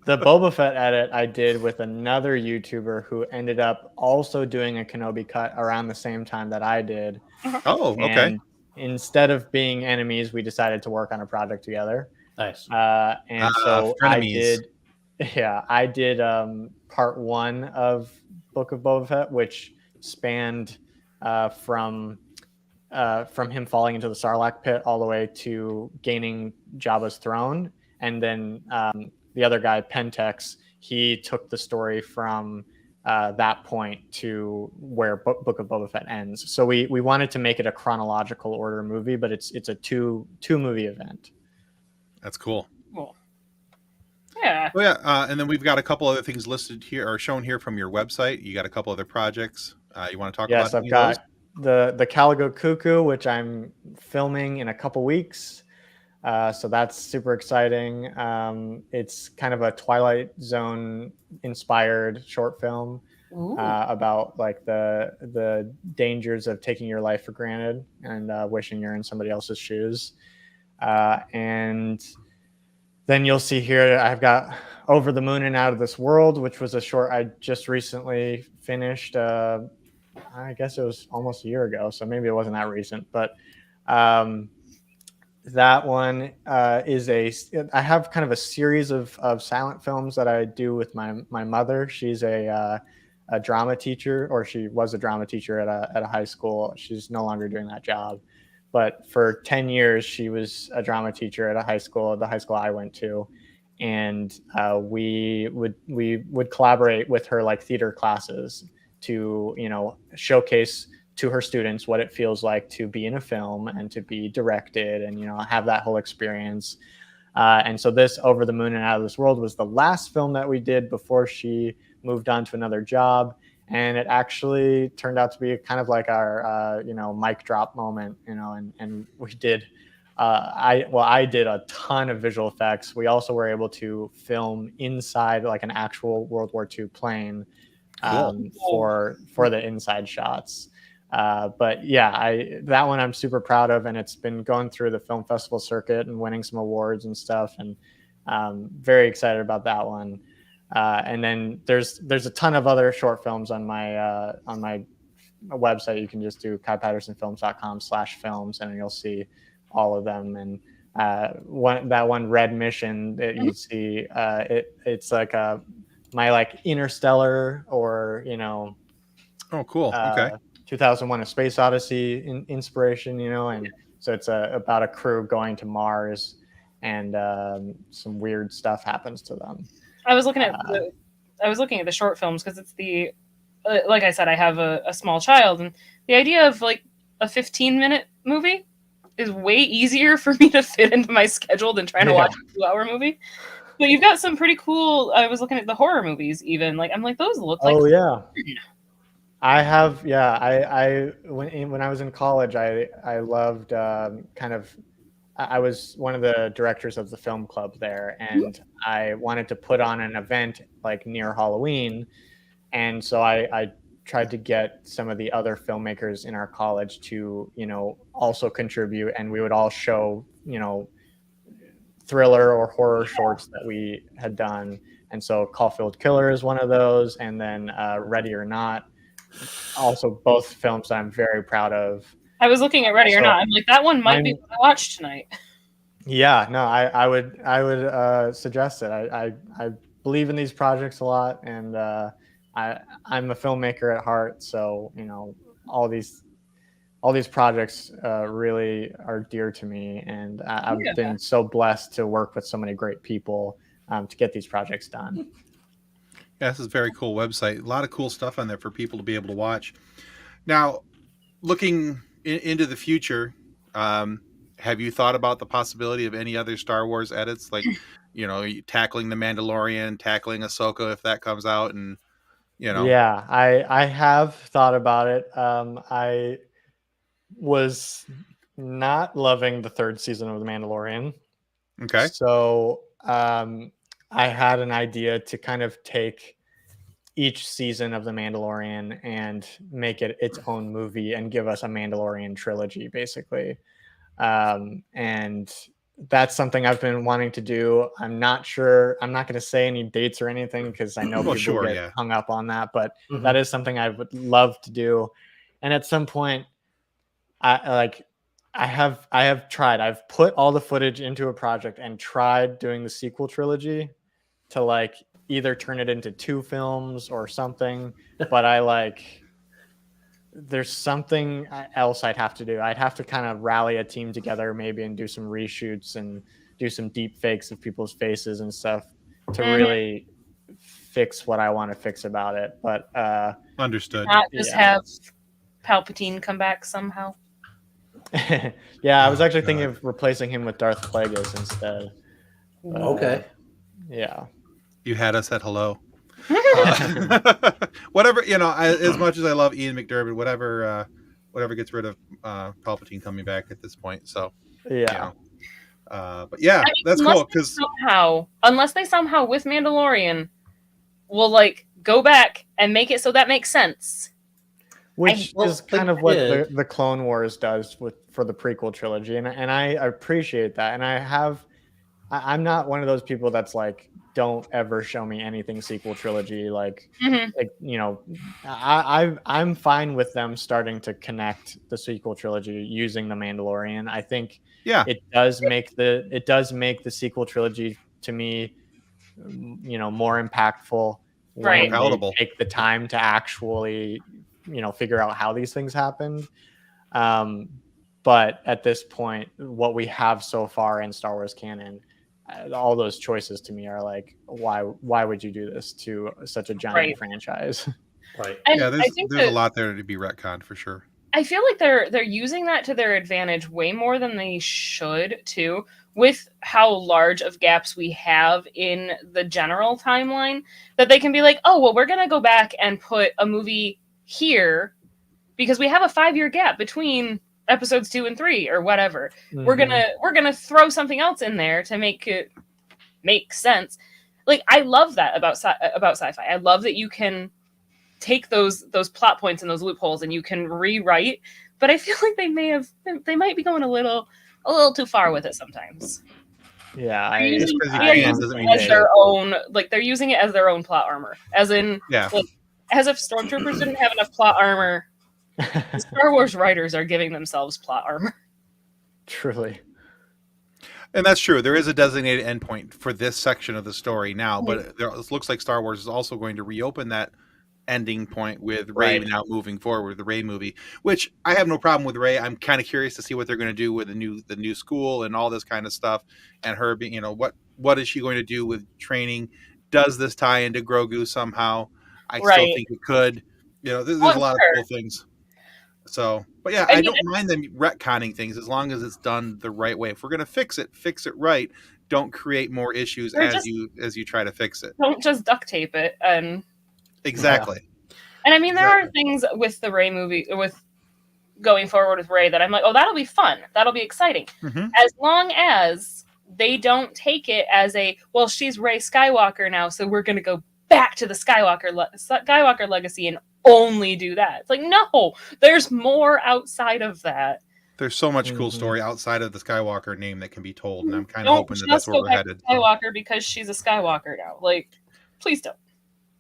Speaker 5: Boba Fett edit I did with another YouTuber who ended up also doing a Kenobi cut around the same time that I did.
Speaker 1: Oh, okay.
Speaker 5: And instead of being enemies, we decided to work on a project together.
Speaker 3: Nice.
Speaker 5: And so
Speaker 1: frenemies.
Speaker 5: I did part 1 of Book of Boba Fett, which spanned from him falling into the Sarlacc pit all the way to gaining Jabba's throne. And then the other guy, Pentex, he took the story from that point to where Book of Boba Fett ends. So we wanted to make it a chronological order movie, but it's a two movie event.
Speaker 1: That's cool.
Speaker 2: Cool. Yeah.
Speaker 1: Oh yeah, and then we've got a couple other things listed here or shown here from your website. You got a couple other projects you want to talk about?
Speaker 5: Yes, I've got the Caligo Cuckoo, which I'm filming in a couple weeks. So that's super exciting. It's kind of a Twilight Zone inspired short film about the dangers of taking your life for granted and wishing you're in somebody else's shoes. And then you'll see here, I've got Over the Moon and Out of This World, which was a short I just recently finished. I guess it was almost a year ago, so maybe it wasn't that recent, but That one is I have kind of a series of silent films that I do with my mother. She's a drama teacher, or she was a drama teacher at a high school. She's no longer doing that job, but for 10 years she was a drama teacher at the high school I went to, and we would collaborate with her like theater classes to showcase to her students what it feels like to be in a film and to be directed and have that whole experience. And so this Over the Moon and Out of This World was the last film that we did before she moved on to another job, and it actually turned out to be kind of like our mic drop moment, and we did I did a ton of visual effects. We also were able to film inside like an actual World War II plane for the inside shots. But yeah, that one I'm super proud of, and it's been going through the film festival circuit and winning some awards and stuff, and very excited about that one. And then there's a ton of other short films on my website. You can just do kaipattersonfilms.com/films, and you'll see all of them. And that one Red Mission that you see, it's like my like Interstellar, or
Speaker 1: Oh, cool. Okay.
Speaker 5: 2001: A Space Odyssey inspiration, and so it's about a crew going to Mars, and some weird stuff happens to them.
Speaker 2: I was looking at the short films because it's like I said, I have a small child, and the idea of like a 15-minute movie is way easier for me to fit into my schedule than trying to watch a 2-hour movie. But you've got some pretty cool. I was looking at the horror movies, even like I'm like those look like.
Speaker 5: Oh yeah. I have, when I was in college, I loved I was one of the directors of the film club there, and I wanted to put on an event like near Halloween. And so I tried to get some of the other filmmakers in our college to, also contribute, and we would all show, thriller or horror shorts that we had done. And so Caulfield Killer is one of those, and then Ready or Not. Also, both films that I'm very proud of.
Speaker 2: I was looking at Ready or Not. I'm like, that one might be what I watched tonight.
Speaker 5: Yeah, no, I would suggest it. I believe in these projects a lot, and I'm a filmmaker at heart, so all these projects really are dear to me, and I've been so blessed to work with so many great people to get these projects done.
Speaker 1: Yeah, this is a very cool website. A lot of cool stuff on there for people to be able to watch. Now, looking into the future, have you thought about the possibility of any other Star Wars edits, like tackling the Mandalorian, tackling Ahsoka if that comes out, and
Speaker 5: Yeah, I have thought about it. I was not loving the third season of The Mandalorian.
Speaker 1: Okay.
Speaker 5: So I had an idea to kind of take each season of The Mandalorian and make it its own movie and give us a Mandalorian trilogy, basically. And that's something I've been wanting to do. I'm not sure. I'm not going to say any dates or anything because I know people get hung up on that, but that is something I would love to do. And at some point, I have tried. I've put all the footage into a project and tried doing the sequel trilogy to like either turn it into 2 films or something, but there's something else I'd have to do. I'd have to kind of rally a team together maybe and do some reshoots and do some deep fakes of people's faces and stuff to really fix what I want to fix about it. But
Speaker 1: understood.
Speaker 2: Not just have Palpatine come back somehow.
Speaker 5: Yeah, I was actually thinking of replacing him with Darth Plagueis instead.
Speaker 3: Okay.
Speaker 5: Yeah.
Speaker 1: You had us at hello. Whatever, as much as I love Ian McDiarmid, whatever gets rid of Palpatine coming back at this point. So
Speaker 5: yeah.
Speaker 1: But yeah, that's cool because
Speaker 2: unless they somehow with Mandalorian will like go back and make it so that makes sense.
Speaker 5: Which is kind of what the Clone Wars does for the prequel trilogy, and I appreciate that. And I I'm not one of those people that's like, don't ever show me anything sequel trilogy. Like, you know, I'm fine with them starting to connect the sequel trilogy using the Mandalorian. I think it does make the sequel trilogy to me, you know, more impactful when
Speaker 1: More palatable.
Speaker 5: they take the time to actually, you know, figure out how these things happened. But at this point, what we have so far in Star Wars canon, all those choices to me are like, why would you do this to such a giant franchise?
Speaker 3: Right.
Speaker 2: And
Speaker 1: Yeah,
Speaker 2: I think
Speaker 1: there's a lot there to be retconned for sure.
Speaker 2: I feel like they're using that to their advantage way more than they should too, with how large of gaps we have in the general timeline, that they can be like, oh well, we're gonna go back and put a movie here because we have a 5-year gap between episodes 2 and 3 or whatever. We're gonna throw something else in there to make it make sense. Like, I love that about sci-fi. I love that you can take those plot points and those loopholes and you can rewrite, but I feel like they might be going a little too far with it sometimes.
Speaker 5: Yeah,
Speaker 2: they're using it as their own, like they're using it as their own plot armor, as in like, as if stormtroopers didn't have enough plot armor. The Star Wars writers are giving themselves plot armor.
Speaker 5: Truly.
Speaker 1: And that's true. There is a designated endpoint for this section of the story now, but it looks like Star Wars is also going to reopen that ending point with Rey now moving forward, the Rey movie, which I have no problem with Rey. I'm kind of curious to see what they're going to do with the new school and all this kind of stuff, and her being, you know, what is she going to do with training? Does this tie into Grogu somehow? I still think it could. You know, there's a lot of cool things. So, but yeah, I don't mind them retconning things as long as it's done the right way. If we're going to fix it right. Don't create more issues as you try to fix it.
Speaker 2: Don't just duct tape it. And
Speaker 1: exactly.
Speaker 2: Yeah. And I mean, there are things with the Rey movie, with going forward with Rey, that I'm like, oh, that'll be fun. That'll be exciting. As long as they don't take it as a, well, she's Rey Skywalker now, so we're going to go back to the Skywalker legacy and only do that. It's like, no, there's more outside of that.
Speaker 1: There's so much cool story outside of the Skywalker name that can be told, and I'm kind of hoping that's where we're headed.
Speaker 2: Skywalker because she's a Skywalker now. Like, please don't.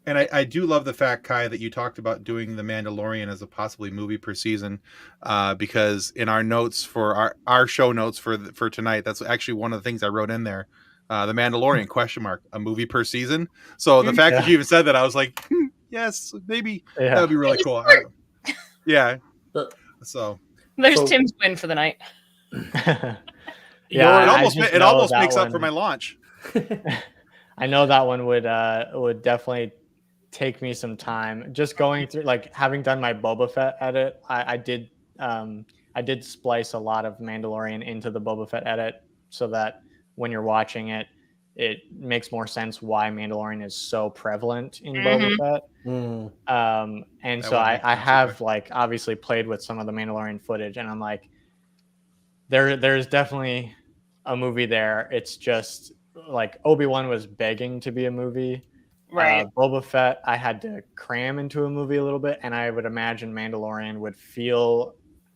Speaker 1: And I do love the fact, Kai, that you talked about doing The Mandalorian as a possibly movie per season, because in our notes for our show notes for tonight, that's actually one of the things I wrote in there. The Mandalorian ? A movie per season. So the fact that you even said that, I was like, yes, maybe that would be really cool. Yeah. So
Speaker 2: there's Tim's win for the night.
Speaker 1: It almost makes up for my launch.
Speaker 5: I know that one would definitely take me some time. Just going through, like, having done my Boba Fett edit, I did splice a lot of Mandalorian into the Boba Fett edit so that when you're watching it, it makes more sense why Mandalorian is so prevalent in Boba Fett. And so I have like obviously played with some of the Mandalorian footage, and I'm like, there's definitely a movie there. It's just like Obi-Wan was begging to be a movie.
Speaker 2: Right.
Speaker 5: Boba Fett, I had to cram into a movie a little bit, and I would imagine Mandalorian would feel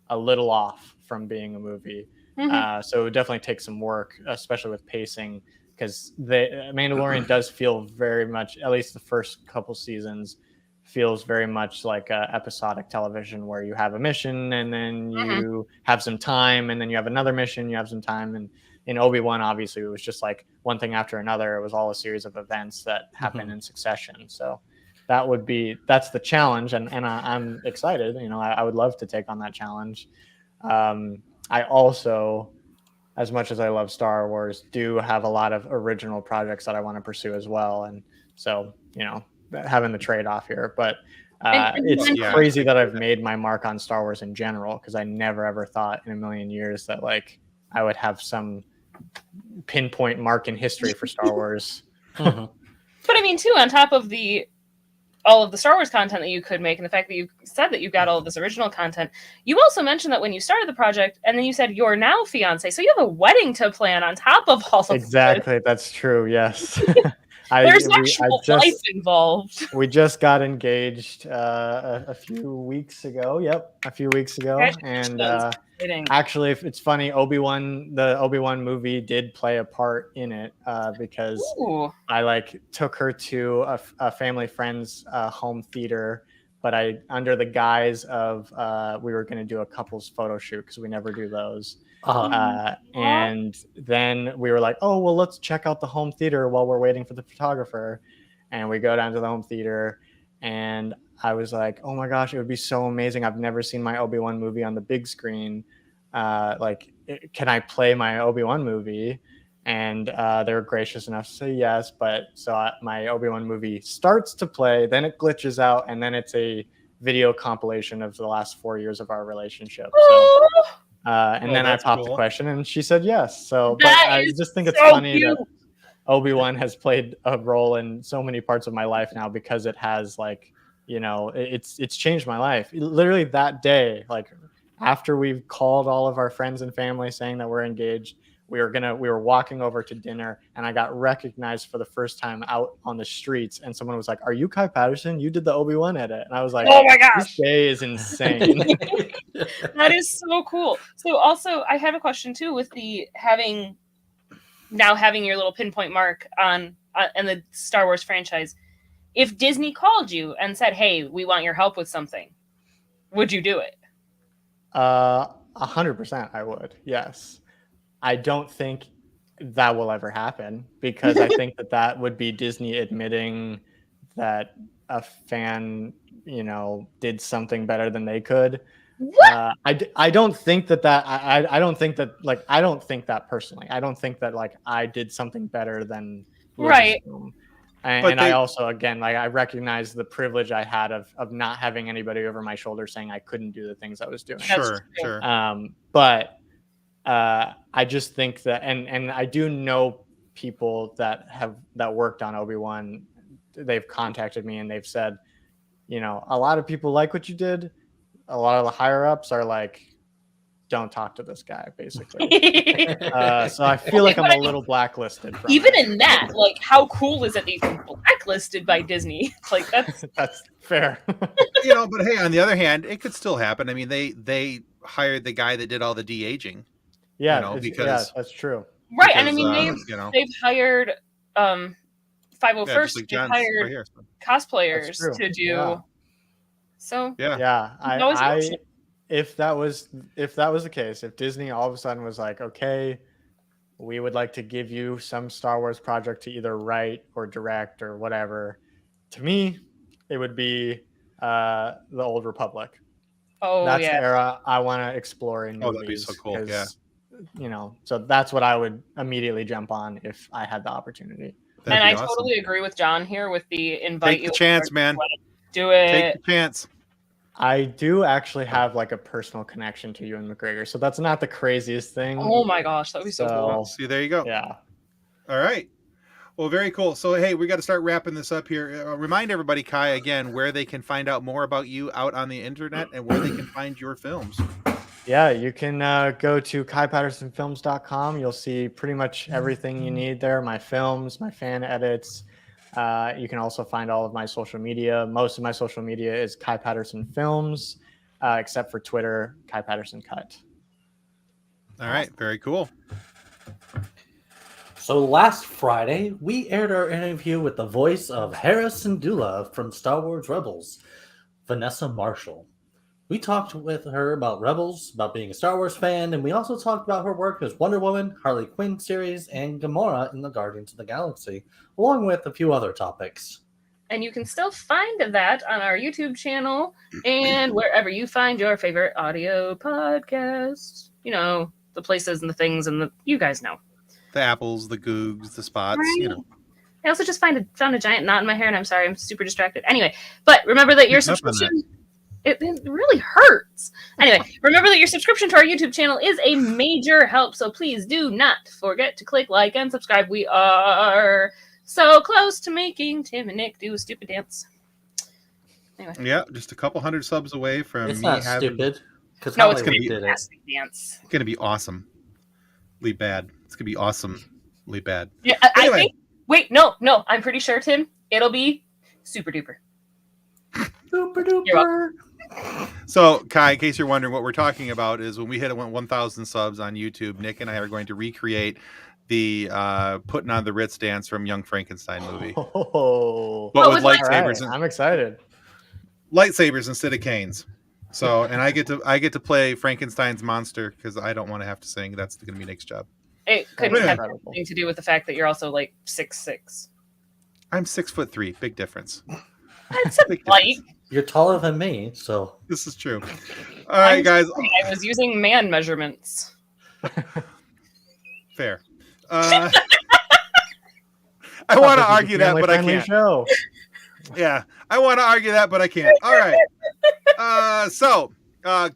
Speaker 5: a little off from being a movie. So it would definitely take some work, especially with pacing, because the Mandalorian does feel very much, at least the first couple seasons, feels very much like episodic television, where you have a mission and then you have some time, and then you have another mission, you have some time. And in Obi-Wan, obviously, it was just like one thing after another. It was all a series of events that happen in succession. So that's the challenge, and I'm excited. You know, I would love to take on that challenge. I also, as much as I love Star Wars, do have a lot of original projects that I want to pursue as well. And so, you know, having the trade-off here, but it's crazy that I've made my mark on Star Wars in general, because I never ever thought in a million years that like I would have some pinpoint mark in history for Star Wars.
Speaker 2: But I mean, too, on top of all of the Star Wars content that you could make, and the fact that you said that you've got all of this original content, you also mentioned that when you started the project, and then you said you're now fiance, so you have a wedding to plan on top of all of
Speaker 5: Exactly, that's true. Yes.
Speaker 2: There's actual life involved.
Speaker 5: We just got engaged a few weeks ago. Yep, a few weeks ago. And actually, it's funny. the Obi-Wan movie did play a part in it because I took her to a family friend's home theater, but I under the guise of we were going to do a couples photo shoot because we never do those. And then we were like, oh, well, let's check out the home theater while we're waiting for the photographer. And we go down to the home theater, and I was like, oh my gosh, it would be so amazing. I've never seen my Obi-Wan movie on the big screen. Can I play my Obi-Wan movie? And they were gracious enough to say yes. But my Obi-Wan movie starts to play, then it glitches out, and then it's a video compilation of the last 4 years of our relationship. So, and then I popped the question, and she said yes. So, but I just think it's funny that Obi-Wan has played a role in so many parts of my life now because it has it's changed my life. Literally that day, after we've called all of our friends and family saying that we're engaged, we were walking over to dinner, and I got recognized for the first time out on the streets, and someone was like, "Are you Kai Patterson? You did the Obi-Wan edit." And I was like,
Speaker 2: "Oh my gosh,
Speaker 5: this day is insane."
Speaker 2: That is so cool. So also, I have a question too with the having your little pinpoint mark on in the Star Wars franchise. If Disney called you and said, "Hey, we want your help with something," would you do it?
Speaker 5: 100% I would. Yes. I don't think that will ever happen because I think that would be Disney admitting that a fan, did something better than they could. I don't think that I don't think that I don't think that personally. I don't think that I did something better than
Speaker 2: right.
Speaker 5: And I also, again, I recognize the privilege I had of not having anybody over my shoulder saying I couldn't do the things I was doing.
Speaker 1: Sure.
Speaker 5: But I just think that, and I do know people that worked on Obi-Wan. They've contacted me and they've said, a lot of people like what you did. A lot of the higher ups are like, don't talk to this guy, basically. So I feel like I'm a little blacklisted.
Speaker 2: Even in that, how cool is it that you've been blacklisted by Disney?
Speaker 5: That's fair.
Speaker 1: But hey, on the other hand, it could still happen. I mean, they hired the guy that did all the de-aging.
Speaker 5: Yeah, that's true.
Speaker 2: Right, and I mean they've hired 501st. They've hired cosplayers to do. Yeah. So
Speaker 5: I if that was the case, if Disney all of a sudden was like, okay, we would like to give you some Star Wars project to either write or direct or whatever, to me, it would be the Old Republic.
Speaker 2: Oh,
Speaker 5: that's the era I want to explore in movies.
Speaker 1: That'd be so cool. Yeah.
Speaker 5: So that's what I would immediately jump on if I had the opportunity.
Speaker 2: And I totally agree with John here with the invite.
Speaker 1: Take the chance, man.
Speaker 2: Do it.
Speaker 1: Take the chance.
Speaker 5: I do actually have a personal connection to Ewan McGregor, so that's not the craziest thing.
Speaker 2: Oh my gosh, that would be so cool.
Speaker 1: See, there you go.
Speaker 5: Yeah.
Speaker 1: All right. Well, very cool. So, hey, we got to start wrapping this up here. Remind everybody, Kai, again, where they can find out more about you out on the internet and where they can find your films.
Speaker 5: Yeah, you can go to kaipattersonfilms.com. You'll see pretty much everything you need there. My films, my fan edits. You can also find all of my social media. Most of my social media is Kai Patterson Films, except for Twitter, Kai Patterson Cut.
Speaker 1: All right, very cool.
Speaker 3: So last Friday, we aired our interview with the voice of Hera Syndulla from Star Wars Rebels, Vanessa Marshall. We talked with her about Rebels, about being a Star Wars fan, and we also talked about her work as Wonder Woman, Harley Quinn series, and Gamora in the Guardians of the Galaxy, along with a few other topics.
Speaker 2: And you can still find that on our YouTube channel and wherever you find your favorite audio podcast. The places and the things and you guys know.
Speaker 1: The apples, the googs, the spots,
Speaker 2: right. I also just found a giant knot in my hair, and I'm sorry, I'm super distracted. Anyway, but remember that your subscription... It really hurts. Anyway, remember that your subscription to our YouTube channel is a major help, so please do not forget to click like and subscribe. We are so close to making Tim and Nick do a stupid dance. Anyway.
Speaker 1: Yeah, just a couple hundred subs away from
Speaker 3: it's me not having... stupid.
Speaker 2: No, it's going to be a fantastic dance.
Speaker 1: It's going to be awesomely bad. It's going to be awesomely bad.
Speaker 2: Yeah,
Speaker 1: anyway.
Speaker 2: Wait, no. I'm pretty sure, Tim, it'll be super duper.
Speaker 3: Super
Speaker 2: You're
Speaker 3: duper.
Speaker 1: So, Kai, in case you're wondering, what we're talking about is when we hit 1,000 subs on YouTube, Nick and I are going to recreate the putting on the Ritz dance from Young Frankenstein movie,
Speaker 5: Oh,
Speaker 1: but with
Speaker 2: with like-
Speaker 1: lightsabers,
Speaker 5: I'm excited.
Speaker 1: lightsabers instead of canes. So, and I get to play Frankenstein's monster because I don't want to have to sing. That's going to be Nick's job.
Speaker 2: It couldn't
Speaker 1: Anyway.
Speaker 2: have anything to do with the fact that you're also like 6'6".
Speaker 1: I'm 6'3", big difference.
Speaker 2: That's a
Speaker 1: Big
Speaker 2: light.
Speaker 1: difference.
Speaker 3: You're taller than me, so
Speaker 1: This is true. All right, guys.
Speaker 2: I was using man measurements.
Speaker 1: Fair. I want to argue that, but I
Speaker 5: Family-friendly
Speaker 1: can't.
Speaker 5: Show.
Speaker 1: Yeah, I want to argue that, but I can't. All right. So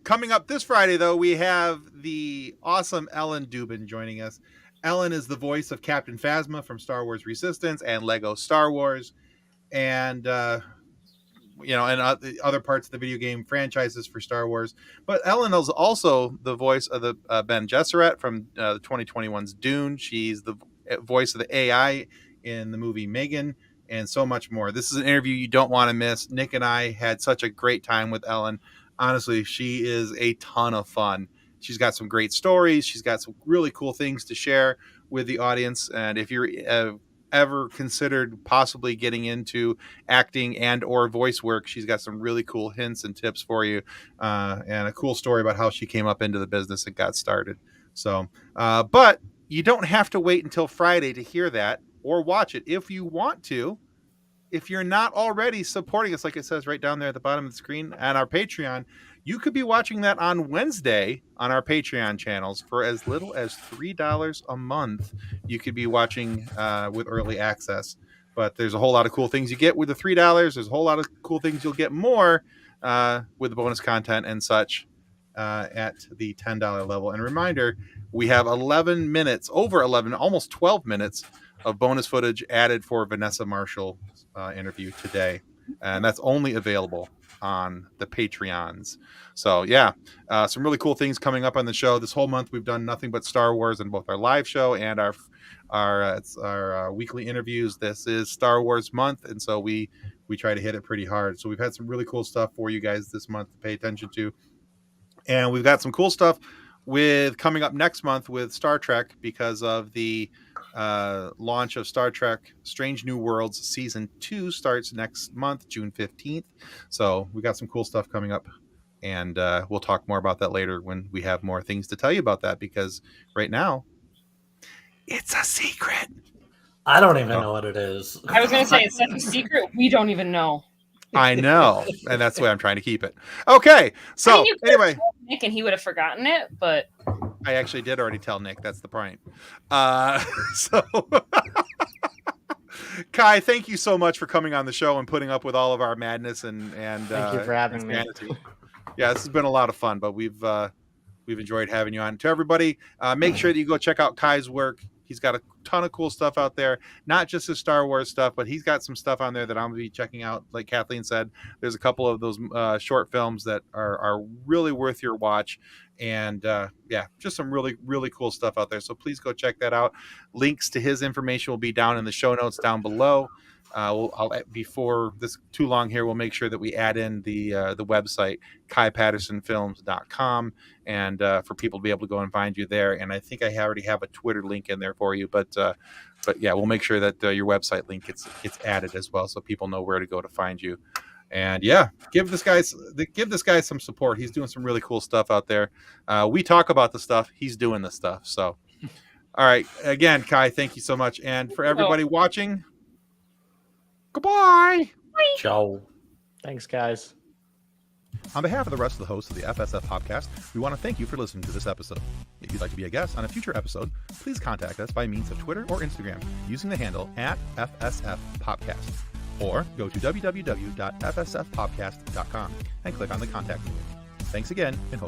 Speaker 1: coming up this Friday, though, we have the awesome Ellen Dubin joining us. Ellen is the voice of Captain Phasma from Star Wars Resistance and Lego Star Wars, and and other parts of the video game franchises for Star Wars. But Ellen is also the voice of the Ben Gesserit from the 2021's Dune. She's the voice of the AI in the movie Megan, and so much more. This is an interview you don't want to miss. Nick and I had such a great time with Ellen. Honestly, she is a ton of fun. She's got some great stories. She's got some really cool things to share with the audience. And if you're ever considered possibly getting into acting and or voice work, she's got some really cool hints and tips for you, and a cool story about how she came up into the business and got started. So, but you don't have to wait until Friday to hear that or watch it if you want to. If you're not already supporting us, like it says right down there at the bottom of the screen on our Patreon, you could be watching that on Wednesday on our Patreon channels for as little as $3 a month. You could be watching with early access. But there's a whole lot of cool things you get with the $3. There's a whole lot of cool things you'll get more with the bonus content and such at the $10 level. And reminder, we have 11 minutes, over 11, almost 12 minutes of bonus footage added for Vanessa Marshall's interview today. And that's only available on the Patreons. So yeah, some really cool things coming up on the show. This whole month we've done nothing but Star Wars in both our live show and our weekly interviews. This is Star Wars month, and so we try to hit it pretty hard. So we've had some really cool stuff for you guys this month to pay attention to, and we've got some cool stuff with coming up next month with Star Trek because of the launch of Star Trek Strange New Worlds Season 2 starts next month, June 15th. So we got some cool stuff coming up, and we'll talk more about that later when we have more things to tell you about that, because right now it's a secret.
Speaker 3: I don't even know what it is.
Speaker 2: I was going to say, it's such a secret, we don't even know.
Speaker 1: I know, and that's the way I'm trying to keep it. Okay, so
Speaker 2: I mean, you could have
Speaker 1: anyway,
Speaker 2: told Nick and he would have forgotten it, but
Speaker 1: I actually did already tell Nick. That's the point. So, Kai, thank you so much for coming on the show and putting up with all of our madness and
Speaker 5: Thank you for having me.
Speaker 1: insanity. Yeah, this has been a lot of fun, but we've enjoyed having you on. To everybody, make sure that you go check out Kai's work. He's got a ton of cool stuff out there, not just his Star Wars stuff, but he's got some stuff on there that I'm going to be checking out. Like Kathleen said, there's a couple of those short films that are really worth your watch. And yeah, just some really, really cool stuff out there. So please go check that out. Links to his information will be down in the show notes down below. Before this too long here, we'll make sure that we add in the website kaipattersonfilms.com, and for people to be able to go and find you there. And I think I already have a Twitter link in there for you, but yeah, we'll make sure that your website link gets added as well, so people know where to go to find you. And yeah, give this guy some support. He's doing some really cool stuff out there. We talk about the stuff, he's doing the stuff. So all right, again, Kai, thank you so much. And for everybody watching, goodbye.
Speaker 3: Ciao.
Speaker 5: Thanks, guys.
Speaker 1: On behalf of the rest of the hosts of the FSF PopCast, we want to thank you for listening to this episode. If you'd like to be a guest on a future episode, please contact us by means of Twitter or Instagram using the handle @FSF PopCast, or go to www.fsfpopcast.com and click on the contact link. Thanks again, and hope